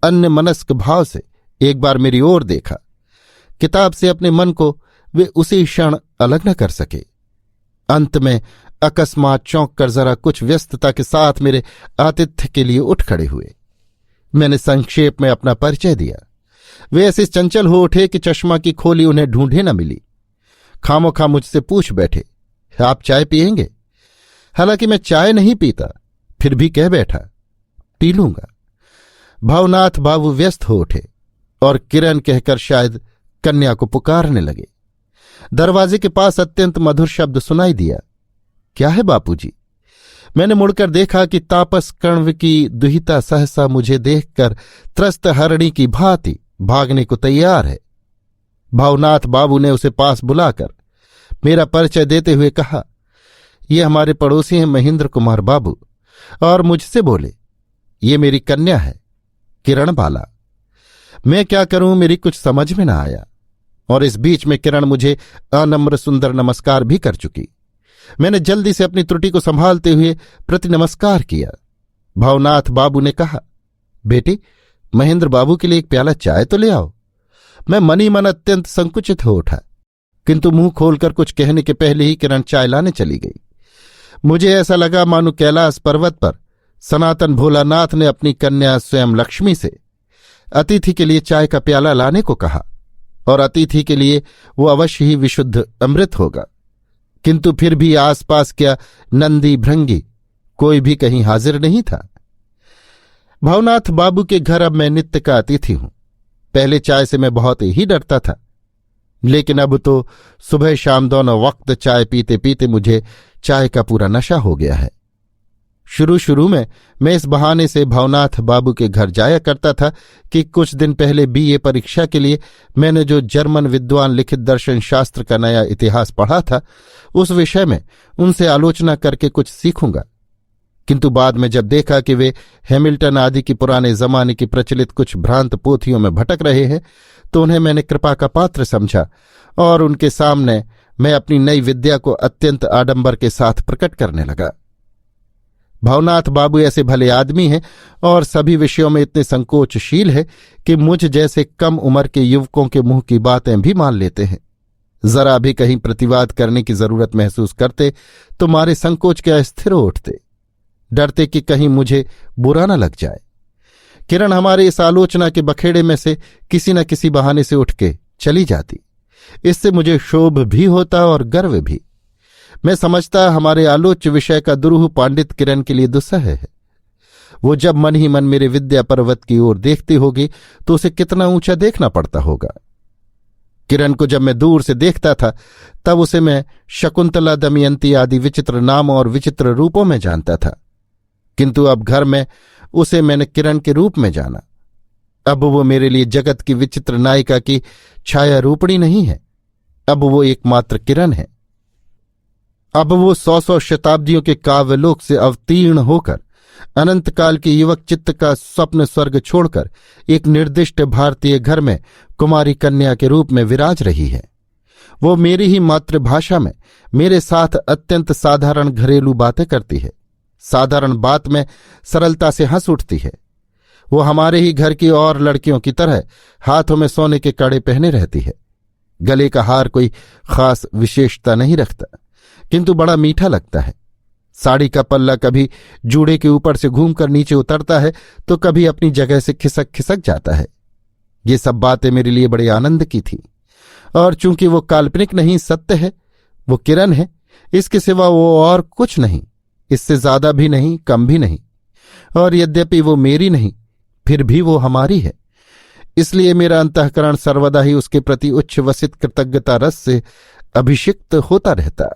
अन्यमनस्क भाव से एक बार मेरी ओर देखा। किताब से अपने मन को वे उसी क्षण अलग न कर सके। अंत में अकस्मात चौंक कर जरा कुछ व्यस्तता के साथ मेरे आतिथ्य के लिए उठ खड़े हुए। मैंने संक्षेप में अपना परिचय दिया। वे ऐसे चंचल हो उठे कि चश्मा की खोली उन्हें ढूंढे न मिली। खामोखा मुझसे पूछ बैठे, आप चाय पिएंगे? हालांकि मैं चाय नहीं पीता, फिर भी कह बैठा, पी लूंगा। भवनाथ बाबू व्यस्त हो उठे और किरण कहकर शायद कन्या को पुकारने लगे। दरवाजे के पास अत्यंत मधुर शब्द सुनाई दिया, क्या है बापूजी? मैंने मुड़कर देखा कि तापस कण्व की दुहिता सहसा मुझे देखकर त्रस्त हरणी की भांति भागने को तैयार है। भवनाथ बाबू ने उसे पास बुलाकर मेरा परिचय देते हुए कहा, ये हमारे पड़ोसी हैं महेंद्र कुमार बाबू, और मुझसे बोले, ये मेरी कन्या है किरण बाला। मैं क्या करूं, मेरी कुछ समझ में न आया, और इस बीच में किरण मुझे अनम्र सुंदर नमस्कार भी कर चुकी। मैंने जल्दी से अपनी त्रुटि को संभालते हुए प्रति नमस्कार किया। भवनाथ बाबू ने कहा, बेटी, महेंद्र बाबू के लिए एक प्याला चाय तो ले आओ। मैं मन ही मन अत्यंत संकुचित हो उठा, किंतु मुंह खोलकर कुछ कहने के पहले ही किरण चाय लाने चली गई। मुझे ऐसा लगा मानो कैलाश पर्वत पर सनातन भोलानाथ ने अपनी कन्या स्वयं लक्ष्मी से अतिथि के लिए चाय का प्याला लाने को कहा, और अतिथि के लिए वो अवश्य ही विशुद्ध अमृत होगा। किंतु फिर भी आसपास क्या नंदी भृंगी कोई भी कहीं हाजिर नहीं था। भवनाथ बाबू के घर अब मैं नित्य का अतिथि हूं। पहले चाय से मैं बहुत ही डरता था, लेकिन अब तो सुबह शाम दोनों वक्त चाय पीते पीते मुझे चाय का पूरा नशा हो गया है। शुरू शुरू में मैं इस बहाने से भवनाथ बाबू के घर जाया करता था कि कुछ दिन पहले बीए परीक्षा के लिए मैंने जो जर्मन विद्वान लिखित दर्शन शास्त्र का नया इतिहास पढ़ा था, उस विषय में उनसे आलोचना करके कुछ सीखूंगा। किंतु बाद में जब देखा कि वे हैमिल्टन आदि की पुराने जमाने की प्रचलित कुछ भ्रांत पोथियों में भटक रहे हैं, तो उन्हें मैंने कृपा का पात्र समझा, और उनके सामने मैं अपनी नई विद्या को अत्यंत आडंबर के साथ प्रकट करने लगा। भवनाथ बाबू ऐसे भले आदमी हैं और सभी विषयों में इतने संकोचशील है कि मुझ जैसे कम उम्र के युवकों के मुंह की बातें भी मान लेते हैं। जरा भी कहीं प्रतिवाद करने की जरूरत महसूस करते तो मारे संकोच के अस्थिर हो उठते, डरते कि कहीं मुझे बुरा न लग जाए। किरण हमारे इस आलोचना के बखेड़े में से किसी न किसी बहाने से उठ के चली जाती। इससे मुझे क्षोभ भी होता और गर्व भी। मैं समझता हमारे आलोच्य विषय का दुरूह पांडित किरण के लिए दुस्सह है। वो जब मन ही मन मेरे विद्या पर्वत की ओर देखती होगी तो उसे कितना ऊंचा देखना पड़ता होगा। किरण को जब मैं दूर से देखता था तब उसे मैं शकुंतला, दमयंती आदि विचित्र नामों और विचित्र रूपों में जानता था, किंतु अब घर में उसे मैंने किरण के रूप में जाना। अब वो मेरे लिए जगत की विचित्र नायिका की छाया रूपणी नहीं है, अब वो एकमात्र किरण है। अब वो 100 शताब्दियों के काव्यलोक से अवतीर्ण होकर अनंतकाल के युवक चित्त का स्वप्न स्वर्ग छोड़कर एक निर्दिष्ट भारतीय घर में कुमारी कन्या के रूप में विराज रही है। वो मेरी ही मातृभाषा में मेरे साथ अत्यंत साधारण घरेलू बातें करती है, साधारण बात में सरलता से हंस उठती है। वो हमारे ही घर की और लड़कियों की तरह हाथों में सोने के कड़े पहने रहती है। गले का हार कोई खास विशेषता नहीं रखता, किंतु बड़ा मीठा लगता है। साड़ी का पल्ला कभी जूड़े के ऊपर से घूमकर नीचे उतरता है तो कभी अपनी जगह से खिसक खिसक जाता है। ये सब बातें मेरे लिए बड़े आनंद की थी, और चूंकि वो काल्पनिक नहीं सत्य है, वो किरण है, इसके सिवा वो और कुछ नहीं, इससे ज्यादा भी नहीं कम भी नहीं। और यद्यपि वो मेरी नहीं फिर भी वो हमारी है, इसलिए मेरा अंतःकरण सर्वदा ही उसके प्रति उच्छ्वसित कृतज्ञता रस से अभिषिक्त होता रहता।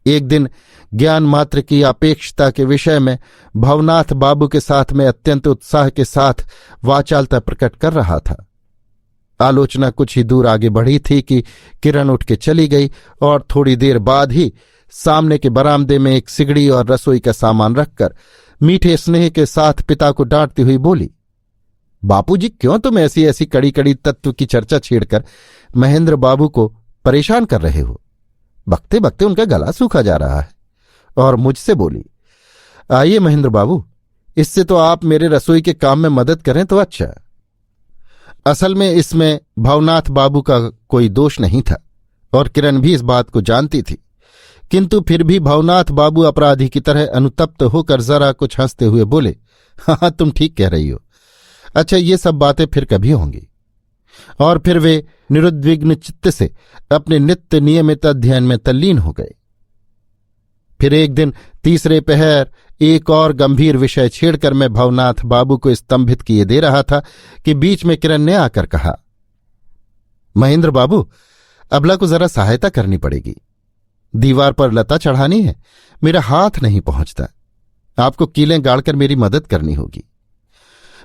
एक दिन ज्ञान मात्र की अपेक्षता के विषय में भवनाथ बाबू के साथ मैं अत्यंत उत्साह के साथ वाचालता प्रकट कर रहा था। आलोचना कुछ ही दूर आगे बढ़ी थी कि किरण उठ के चली गई और थोड़ी देर बाद ही सामने के बरामदे में एक सिगड़ी और रसोई का सामान रखकर मीठे स्नेह के साथ पिता को डांटती हुई बोली, बापूजी, क्यों तुम ऐसी ऐसी कड़ी कड़ी तत्व की चर्चा छेड़कर महेंद्र बाबू को परेशान कर रहे हो? बकते बकते उनका गला सूखा जा रहा है। और मुझसे बोली, आइए महेंद्र बाबू, इससे तो आप मेरे रसोई के काम में मदद करें तो अच्छा। असल में इसमें भवनाथ बाबू का कोई दोष नहीं था और किरण भी इस बात को जानती थी, किंतु फिर भी भवनाथ बाबू अपराधी की तरह अनुतप्त होकर जरा कुछ हंसते हुए बोले, हाँ तुम ठीक कह रही हो। अच्छा, ये सब बातें फिर कभी होंगी। और फिर वे निरुद्विग्न चित्त से अपने नित्य नियमित अध्ययन में तल्लीन हो गए। फिर एक दिन तीसरे पहर एक और गंभीर विषय छेड़कर मैं भवनाथ बाबू को स्तंभित किए दे रहा था कि बीच में किरण ने आकर कहा, महेंद्र बाबू, अबला को जरा सहायता करनी पड़ेगी। दीवार पर लता चढ़ानी है, मेरा हाथ नहीं पहुंचता। आपको कीलें गाड़कर मेरी मदद करनी होगी।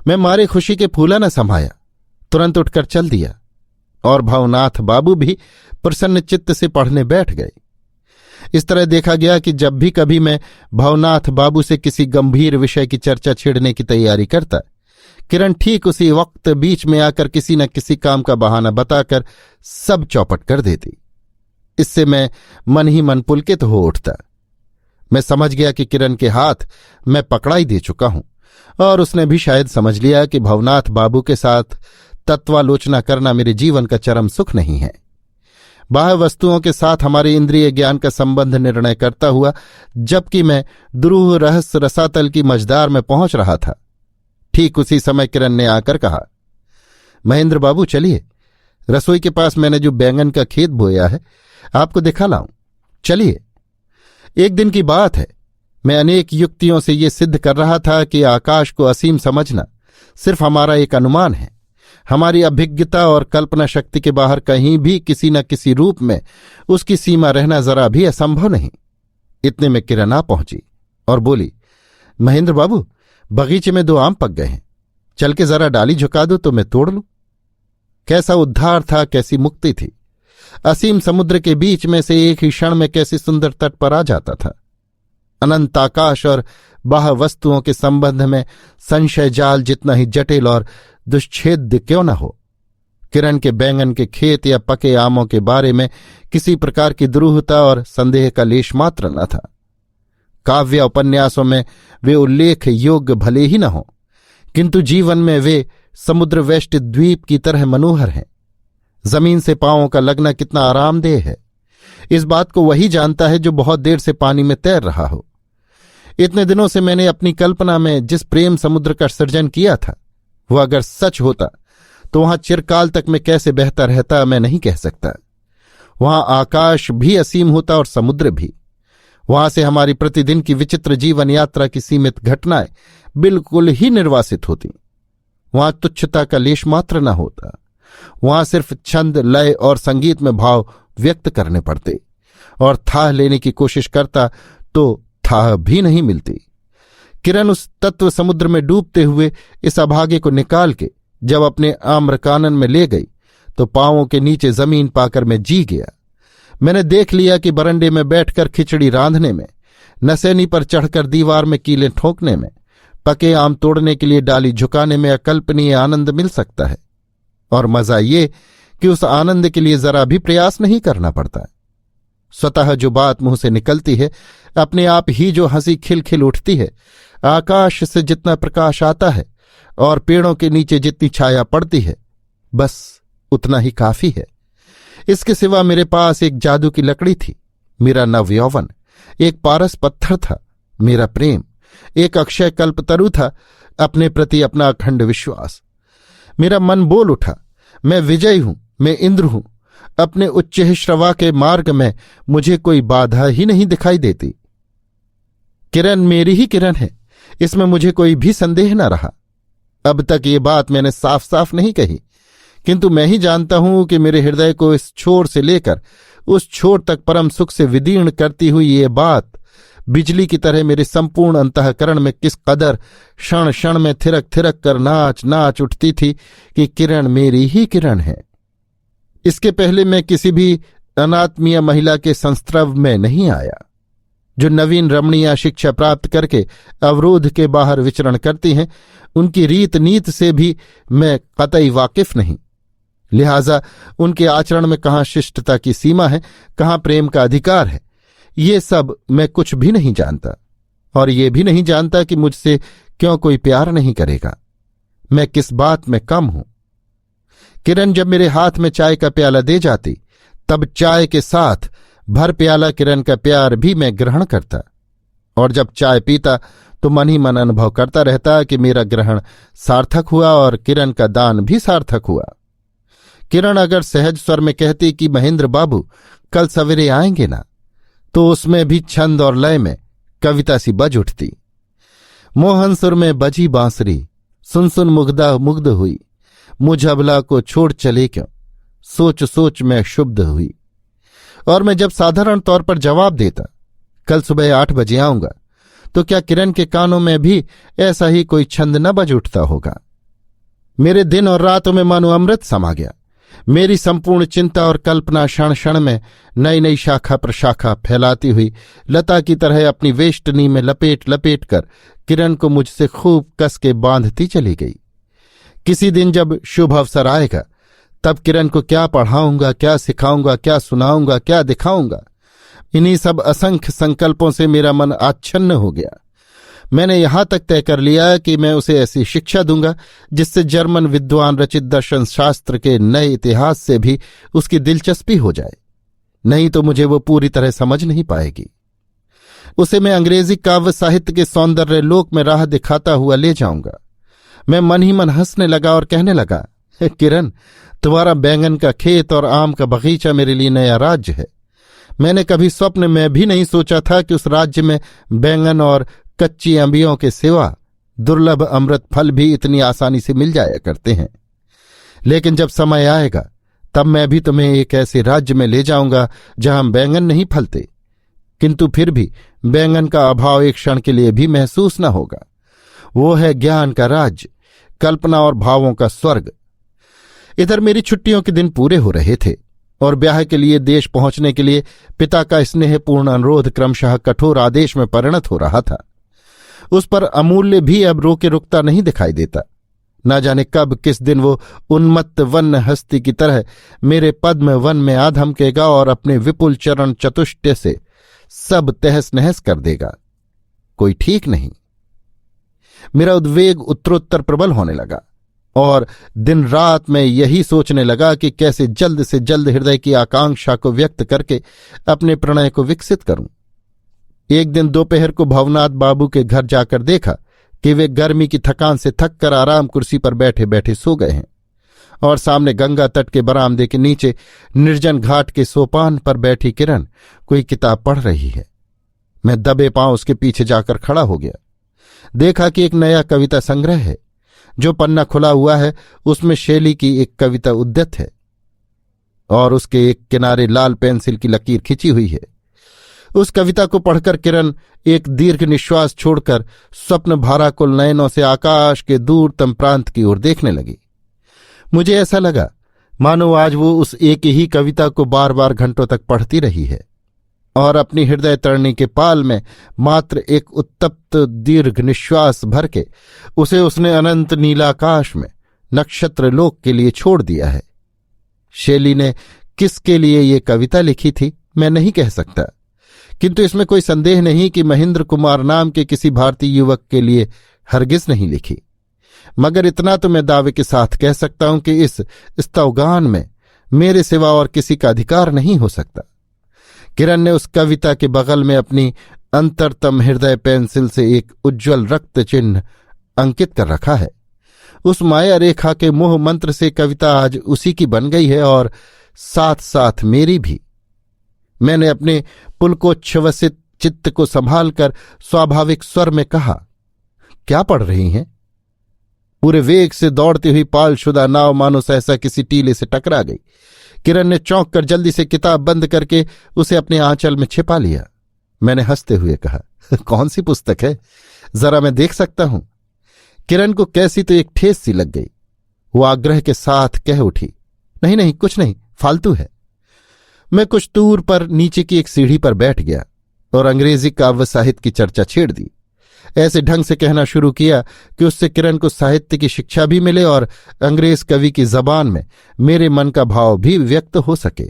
मैं मारे खुशी के फूला न समाया, तुरंत उठकर चल दिया और भवनाथ बाबू भी प्रसन्न चित्त से पढ़ने बैठ गए। इस तरह देखा गया कि जब भी कभी मैं भवनाथ बाबू से किसी गंभीर विषय की चर्चा छेड़ने की तैयारी करता, किरण ठीक उसी वक्त बीच में आकर किसी न किसी काम का बहाना बताकर सब चौपट कर देती। इससे मैं मन ही मन पुलकित हो उठता। मैं समझ गया कि किरण के हाथ मैं पकड़ाई दे चुका हूं और उसने भी शायद समझ लिया कि भवनाथ बाबू के साथ तत्वालोचना करना मेरे जीवन का चरम सुख नहीं है। बाह्य वस्तुओं के साथ हमारे इंद्रिय ज्ञान का संबंध निर्णय करता हुआ जबकि मैं द्रूह रहस्य रसातल की मझदार में पहुंच रहा था, ठीक उसी समय किरण ने आकर कहा, महेंद्र बाबू चलिए, रसोई के पास मैंने जो बैंगन का खेत बोया है आपको दिखा लाऊं। चलिए। एक दिन की बात है, मैं अनेक युक्तियों से ये सिद्ध कर रहा था कि आकाश को असीम समझना सिर्फ हमारा एक अनुमान है। हमारी अभिज्ञता और कल्पना शक्ति के बाहर कहीं भी किसी न किसी रूप में उसकी सीमा रहना जरा भी असंभव नहीं। इतने में किरण आ पहुंची और बोली, महेंद्र बाबू, बगीचे में 2 आम पक गए हैं, चल के जरा डाली झुका दो तो मैं तोड़ लूं। कैसा उद्धार था, कैसी मुक्ति थी। असीम समुद्र के बीच में से एक ही क्षण में कैसे सुंदर तट पर आ जाता था। अनंत आकाश और बाह्य वस्तुओं के संबंध में संशय जाल जितना ही जटिल और दुश्छेद्य क्यों न हो, किरण के बैंगन के खेत या पके आमों के बारे में किसी प्रकार की दुरूहता और संदेह का लेश मात्र न था। काव्य उपन्यासों में वे उल्लेख योग्य भले ही न हों, किंतु जीवन में वे समुद्र वेष्टित द्वीप की तरह मनोहर हैं। जमीन से पांवों का लगना कितना आरामदेह है, इस बात को वही जानता है जो बहुत देर से पानी में तैर रहा हो। इतने दिनों से मैंने अपनी कल्पना में जिस प्रेम समुद्र का सृजन किया था, वह अगर सच होता तो वहां चिरकाल तक मैं कैसे बहता रहता मैं नहीं कह सकता। वहां आकाश भी असीम होता और समुद्र भी। वहां से हमारी प्रतिदिन की विचित्र जीवन यात्रा की सीमित घटनाएं बिल्कुल ही निर्वासित होती। वहां तुच्छता का लेश मात्र न होता। वहां सिर्फ छंद, लय और संगीत में भाव व्यक्त करने पड़ते, और थाह लेने की कोशिश करता तो थाह भी नहीं मिलती। किरण उस तत्व समुद्र में डूबते हुए इस अभागे को निकाल के जब अपने आम्रकानन में ले गई तो पांवों के नीचे जमीन पाकर मैं जी गया। मैंने देख लिया कि बरंडे में बैठकर खिचड़ी रांधने में, नसैनी पर चढ़कर दीवार में कीलें ठोंकने में, पके आम तोड़ने के लिए डाली झुकाने में अकल्पनीय आनंद मिल सकता है। और मजा ये कि उस आनंद के लिए जरा भी प्रयास नहीं करना पड़ता। स्वतः जो बात मुंह से निकलती है, अपने आप ही जो हंसी खिलखिल उठती है, आकाश से जितना प्रकाश आता है और पेड़ों के नीचे जितनी छाया पड़ती है, बस उतना ही काफी है। इसके सिवा मेरे पास एक जादू की लकड़ी थी, मेरा नवयौवन, एक पारस पत्थर था, मेरा प्रेम, एक अक्षय कल्पतरु था, अपने प्रति अपना अखंड विश्वास। मेरा मन बोल उठा, मैं विजयी हूं, मैं इंद्र हूं। अपने उच्च श्रवा के मार्ग में मुझे कोई बाधा ही नहीं दिखाई देती। किरण मेरी ही किरण है, इसमें मुझे कोई भी संदेह न रहा। अब तक ये बात मैंने साफ साफ नहीं कही, किंतु मैं ही जानता हूं कि मेरे हृदय को इस छोर से लेकर उस छोर तक परम सुख से विदीर्ण करती हुई ये बात बिजली की तरह मेरे संपूर्ण अंतःकरण में किस कदर क्षण क्षण में थिरक थिरक कर नाच नाच उठती थी कि किरण मेरी ही किरण है। इसके पहले मैं किसी भी अनात्मीय महिला के संस्रव में नहीं आया। जो नवीन रमणीय शिक्षा प्राप्त करके अवरोध के बाहर विचरण करती हैं, उनकी रीत नीत से भी मैं कतई वाकिफ नहीं। लिहाजा उनके आचरण में कहाँ शिष्टता की सीमा है, कहाँ प्रेम का अधिकार है, ये सब मैं कुछ भी नहीं जानता। और ये भी नहीं जानता कि मुझसे क्यों कोई प्यार नहीं करेगा, मैं किस बात में कम हूं। किरण जब मेरे हाथ में चाय का प्याला दे जाती, तब चाय के साथ भर प्याला किरण का प्यार भी मैं ग्रहण करता, और जब चाय पीता तो मन ही मन अनुभव करता रहता कि मेरा ग्रहण सार्थक हुआ और किरण का दान भी सार्थक हुआ। किरण अगर सहज स्वर में कहती कि महेंद्र बाबू कल सवेरे आएंगे ना, तो उसमें भी छंद और लय में कविता सी बज उठती। मोहन सुर में बजी बांसुरी, सुन सुन मुग्धा मुग्ध हुई, मुझ अबला को छोड़ चले क्यों, सोच सोच में क्षुब्ध हुई। और मैं जब साधारण तौर पर जवाब देता कल सुबह 8 बजे आऊंगा, तो क्या किरण के कानों में भी ऐसा ही कोई छंद न बज उठता होगा। मेरे दिन और रातों में मानो अमृत समा गया। मेरी संपूर्ण चिंता और कल्पना क्षण क्षण में नई नई शाखा प्रशाखा फैलाती हुई लता की तरह अपनी वेष्टनी में लपेट लपेट कर किरण को मुझसे खूब कस के बांधती चली गई। किसी दिन जब शुभ अवसर आएगा, तब किरण को क्या पढ़ाऊंगा, क्या सिखाऊंगा, क्या सुनाऊंगा, क्या दिखाऊंगा, इन्हीं सब असंख्य संकल्पों से मेरा मन आच्छन्न हो गया। मैंने यहां तक तय कर लिया कि मैं उसे ऐसी शिक्षा दूंगा जिससे जर्मन विद्वान रचित दर्शन शास्त्र के नए इतिहास से भी उसकी दिलचस्पी हो जाए, नहीं तो मुझे वो पूरी तरह समझ नहीं पाएगी। उसे मैं अंग्रेजी काव्य साहित्य के सौंदर्य लोक में राह दिखाता हुआ ले जाऊंगा। मैं मन ही मन हंसने लगा और कहने लगा, किरण, तुम्हारा बैंगन का खेत और आम का बगीचा मेरे लिए नया राज्य है। मैंने कभी स्वप्न में भी नहीं सोचा था कि उस राज्य में बैंगन और कच्ची अंबियों के सिवा दुर्लभ अमृत फल भी इतनी आसानी से मिल जाया करते हैं। लेकिन जब समय आएगा, तब मैं भी तुम्हें एक ऐसे राज्य में ले जाऊंगा जहां बैंगन नहीं फलते, किंतु फिर भी बैंगन का अभाव एक क्षण के लिए भी महसूस न होगा। वो है ज्ञान का राज्य, कल्पना और भावों का स्वर्ग। इधर मेरी छुट्टियों के दिन पूरे हो रहे थे और ब्याह के लिए देश पहुंचने के लिए पिता का स्नेहपूर्ण अनुरोध क्रमशः कठोर आदेश में परिणत हो रहा था। उस पर अमूल्य भी अब रोके रुकता नहीं दिखाई देता। न जाने कब किस दिन वो उन्मत्त वन्य हस्ती की तरह मेरे पद्म वन में आ धमकेगा और अपने विपुल चरण चतुष्टय से सब तहस नहस कर देगा। कोई ठीक नहीं। मेरा उद्वेग उत्तरोत्तर प्रबल होने लगा और दिन रात मैं यही सोचने लगा कि कैसे जल्द से जल्द हृदय की आकांक्षा को व्यक्त करके अपने प्रणय को विकसित करूं। एक दिन दोपहर को भवनाथ बाबू के घर जाकर देखा कि वे गर्मी की थकान से थक कर आराम कुर्सी पर बैठे बैठे सो गए हैं और सामने गंगा तट के बरामदे के नीचे निर्जन घाट के सोपान पर बैठी किरण कोई किताब पढ़ रही है। मैं दबे पांव उसके पीछे जाकर खड़ा हो गया। देखा कि एक नया कविता संग्रह है। जो पन्ना खुला हुआ है उसमें शैली की एक कविता उद्यत है और उसके एक किनारे लाल पेंसिल की लकीर खिंची हुई है। उस कविता को पढ़कर किरण एक दीर्घ निश्वास छोड़कर स्वप्न भाराकुल नयनों से आकाश के दूरतम प्रांत की ओर देखने लगी। मुझे ऐसा लगा मानो आज वो उस एक ही कविता को बार बार घंटों तक पढ़ती रही है और अपनी हृदय तरणी के पाल में मात्र एक उत्तप्त दीर्घ निश्वास भर के उसे उसने अनंत नीलाकाश में नक्षत्र लोक के लिए छोड़ दिया है। शैली ने किसके लिए ये कविता लिखी थी मैं नहीं कह सकता, किंतु इसमें कोई संदेह नहीं कि महेंद्र कुमार नाम के किसी भारतीय युवक के लिए हरगिज नहीं लिखी। मगर इतना तो मैं दावे के साथ कह सकता हूं कि इस स्तवगान में मेरे सिवा और किसी का अधिकार नहीं हो सकता। किरण ने उस कविता के बगल में अपनी अंतरतम हृदय पेंसिल से एक उज्ज्वल रक्त चिन्ह अंकित कर रखा है। उस माया रेखा के मोह मंत्र से कविता आज उसी की बन गई है और साथ साथ मेरी भी। मैंने अपने पुलकोच्छ्वसित चित्त को संभालकर स्वाभाविक स्वर में कहा, क्या पढ़ रही हैं? पूरे वेग से दौड़ती हुई पालशुदा नाव मानो सहसा किसी टीले से टकरा गई। किरण ने चौंक कर जल्दी से किताब बंद करके उसे अपने आंचल में छिपा लिया। मैंने हंसते हुए कहा, कौन सी पुस्तक है, जरा मैं देख सकता हूं। किरण को कैसी तो एक ठेस सी लग गई। वो आग्रह के साथ कह उठी, नहीं नहीं, कुछ नहीं, फालतू है। मैं कुछ दूर पर नीचे की एक सीढ़ी पर बैठ गया और अंग्रेजी काव्य साहित्य की चर्चा छेड़ दी। ऐसे ढंग से कहना शुरू किया कि उससे किरण को साहित्य की शिक्षा भी मिले और अंग्रेज कवि की जबान में मेरे मन का भाव भी व्यक्त हो सके।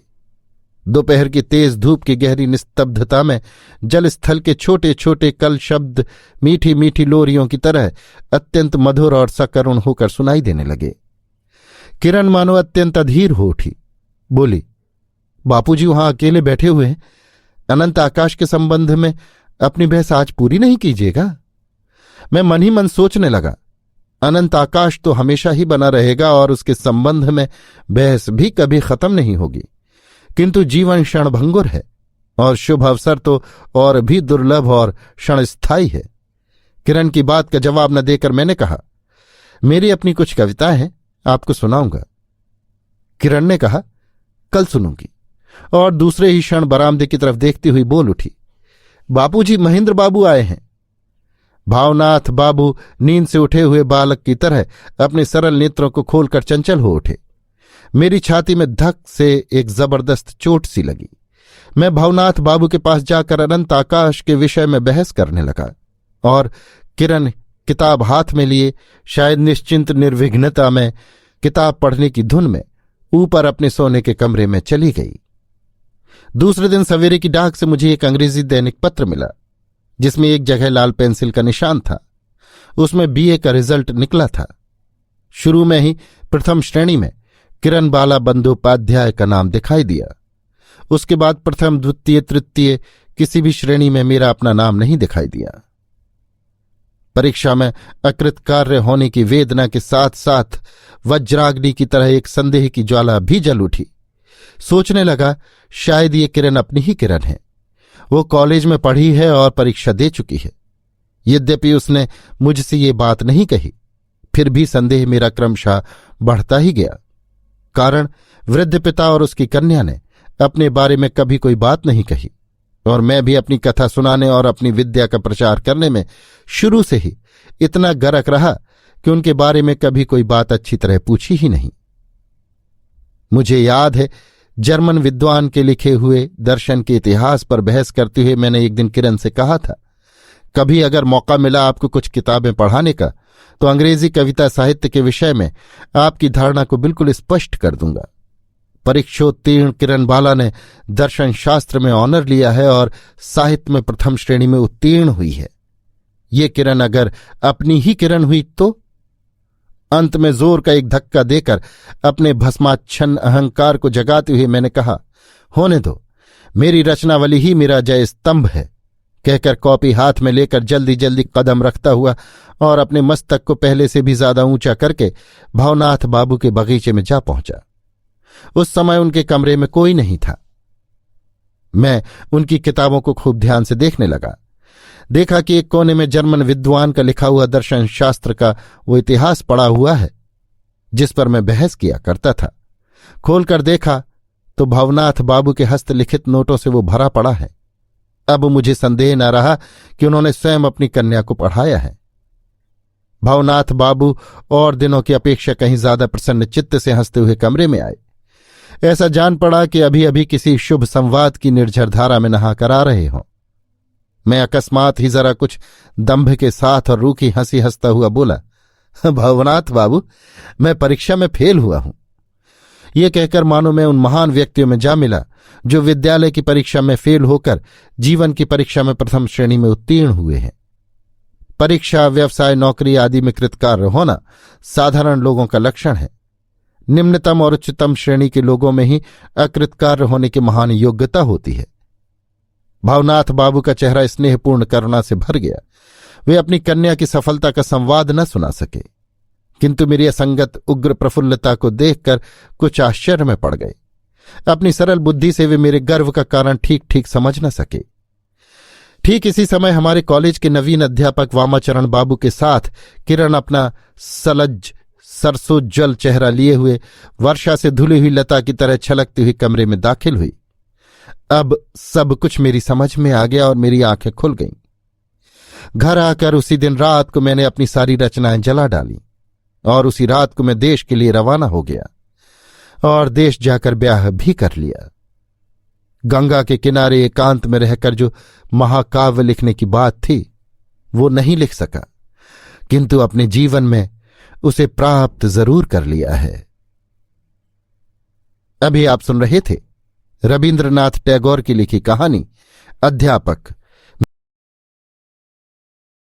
दोपहर की तेज धूप की गहरी निस्तब्धता में जल स्थल के छोटे छोटे कल शब्द मीठी मीठी लोरियों की तरह अत्यंत मधुर और सकरुण होकर सुनाई देने लगे। किरण मानो अत्यंत अधीर हो उठी, बोली, बापूजी वहां अकेले बैठे हुए हैं, अनंत आकाश के संबंध में अपनी बहस आज पूरी नहीं कीजिएगा। मैं मन ही मन सोचने लगा, अनंत आकाश तो हमेशा ही बना रहेगा और उसके संबंध में बहस भी कभी खत्म नहीं होगी, किंतु जीवन क्षणभंगुर है और शुभ अवसर तो और भी दुर्लभ और क्षणस्थायी है। किरण की बात का जवाब न देकर मैंने कहा, मेरी अपनी कुछ कविताएं हैं, आपको सुनाऊंगा। किरण ने कहा, कल सुनूंगी, और दूसरे ही क्षण बरामदे की तरफ देखती हुई बोल उठी, बापूजी, महेंद्र बाबू आए हैं। भावनाथ बाबू नींद से उठे हुए बालक की तरह अपने सरल नेत्रों को खोलकर चंचल हो उठे। मेरी छाती में धक से एक जबरदस्त चोट सी लगी। मैं भावनाथ बाबू के पास जाकर अनंत आकाश के विषय में बहस करने लगा और किरण किताब हाथ में लिए शायद निश्चिंत निर्विघ्नता में किताब पढ़ने की धुन में ऊपर अपने सोने के कमरे में चली गई। दूसरे दिन सवेरे की डाक से मुझे एक अंग्रेजी दैनिक पत्र मिला जिसमें एक जगह लाल पेंसिल का निशान था। उसमें बीए का रिजल्ट निकला था। शुरू में ही प्रथम श्रेणी में किरण बाला बंदोपाध्याय का नाम दिखाई दिया। उसके बाद प्रथम, द्वितीय, तृतीय किसी भी श्रेणी में मेरा अपना नाम नहीं दिखाई दिया। परीक्षा में अकृतकार्य होने की वेदना के साथ साथ वज्राग्नि की तरह एक संदेह की ज्वाला भी जल उठी। सोचने लगा, शायद ये किरण अपनी ही किरण है। वो कॉलेज में पढ़ी है और परीक्षा दे चुकी है। यद्यपि उसने मुझसे ये बात नहीं कही, फिर भी संदेह मेरा क्रमशः बढ़ता ही गया। कारण वृद्ध पिता और उसकी कन्या ने अपने बारे में कभी कोई बात नहीं कही और मैं भी अपनी कथा सुनाने और अपनी विद्या का प्रचार करने में शुरू से ही इतना गरक रहा कि उनके बारे में कभी कोई बात अच्छी तरह पूछी ही नहीं। मुझे याद है, जर्मन विद्वान के लिखे हुए दर्शन के इतिहास पर बहस करते हुए मैंने एक दिन किरण से कहा था, कभी अगर मौका मिला आपको कुछ किताबें पढ़ाने का तो अंग्रेजी कविता साहित्य के विषय में आपकी धारणा को बिल्कुल स्पष्ट कर दूंगा। परीक्षोत्तीर्ण किरण बाला ने दर्शन शास्त्र में ऑनर लिया है और साहित्य में प्रथम श्रेणी में उत्तीर्ण हुई है। ये किरण अगर अपनी ही किरण हुई तो? अंत में जोर का एक धक्का देकर अपने भस्माच्छन्न अहंकार को जगाते हुए मैंने कहा, होने दो, मेरी रचनावली ही मेरा जय स्तंभ है। कहकर कॉपी हाथ में लेकर जल्दी जल्दी कदम रखता हुआ और अपने मस्तक को पहले से भी ज्यादा ऊंचा करके भावनाथ बाबू के बगीचे में जा पहुंचा। उस समय उनके कमरे में कोई नहीं था। मैं उनकी किताबों को खूब ध्यान से देखने लगा। देखा कि एक कोने में जर्मन विद्वान का लिखा हुआ दर्शन शास्त्र का वो इतिहास पड़ा हुआ है जिस पर मैं बहस किया करता था। खोलकर देखा तो भावनाथ बाबू के हस्तलिखित नोटों से वो भरा पड़ा है। अब मुझे संदेह न रहा कि उन्होंने स्वयं अपनी कन्या को पढ़ाया है। भावनाथ बाबू और दिनों की अपेक्षा कहीं ज्यादा प्रसन्न चित्त से हंसते हुए कमरे में आए। ऐसा जान पड़ा कि अभी अभी किसी शुभ संवाद की निर्झर धारा में नहाकर आ रहे हों। मैं अकस्मात ही जरा कुछ दंभ के साथ और रूखी हंसी हंसता हुआ बोला, भावनाथ बाबू, मैं परीक्षा में फेल हुआ हूं। ये कहकर मानो मैं उन महान व्यक्तियों में जा मिला जो विद्यालय की परीक्षा में फेल होकर जीवन की परीक्षा में प्रथम श्रेणी में उत्तीर्ण हुए हैं। परीक्षा, व्यवसाय, नौकरी आदि में कृतकार्य होना साधारण लोगों का लक्षण है। निम्नतम और उच्चतम श्रेणी के लोगों में ही अकृतकार्य होने की महान योग्यता होती है। भावनाथ बाबू का चेहरा स्नेहपूर्ण करुणा से भर गया। वे अपनी कन्या की सफलता का संवाद न सुना सके, किंतु मेरी असंगत उग्र प्रफुल्लता को देखकर कुछ आश्चर्य में पड़ गए। अपनी सरल बुद्धि से वे मेरे गर्व का कारण ठीक ठीक समझ न सके। ठीक इसी समय हमारे कॉलेज के नवीन अध्यापक वामाचरण बाबू के साथ किरण अपना सलज सरसोज्जल चेहरा लिए हुए वर्षा से धुली हुई लता की तरह छलकती हुई कमरे में दाखिल हुई। अब सब कुछ मेरी समझ में आ गया और मेरी आंखें खुल गईं। घर आकर उसी दिन रात को मैंने अपनी सारी रचनाएं जला डाली और उसी रात को मैं देश के लिए रवाना हो गया और देश जाकर ब्याह भी कर लिया। गंगा के किनारे एकांत में रहकर जो महाकाव्य लिखने की बात थी वो नहीं लिख सका, किंतु अपने जीवन में उसे प्राप्त जरूर कर लिया है। अभी आप सुन रहे थे रविन्द्रनाथ टैगोर की लिखी कहानी अध्यापक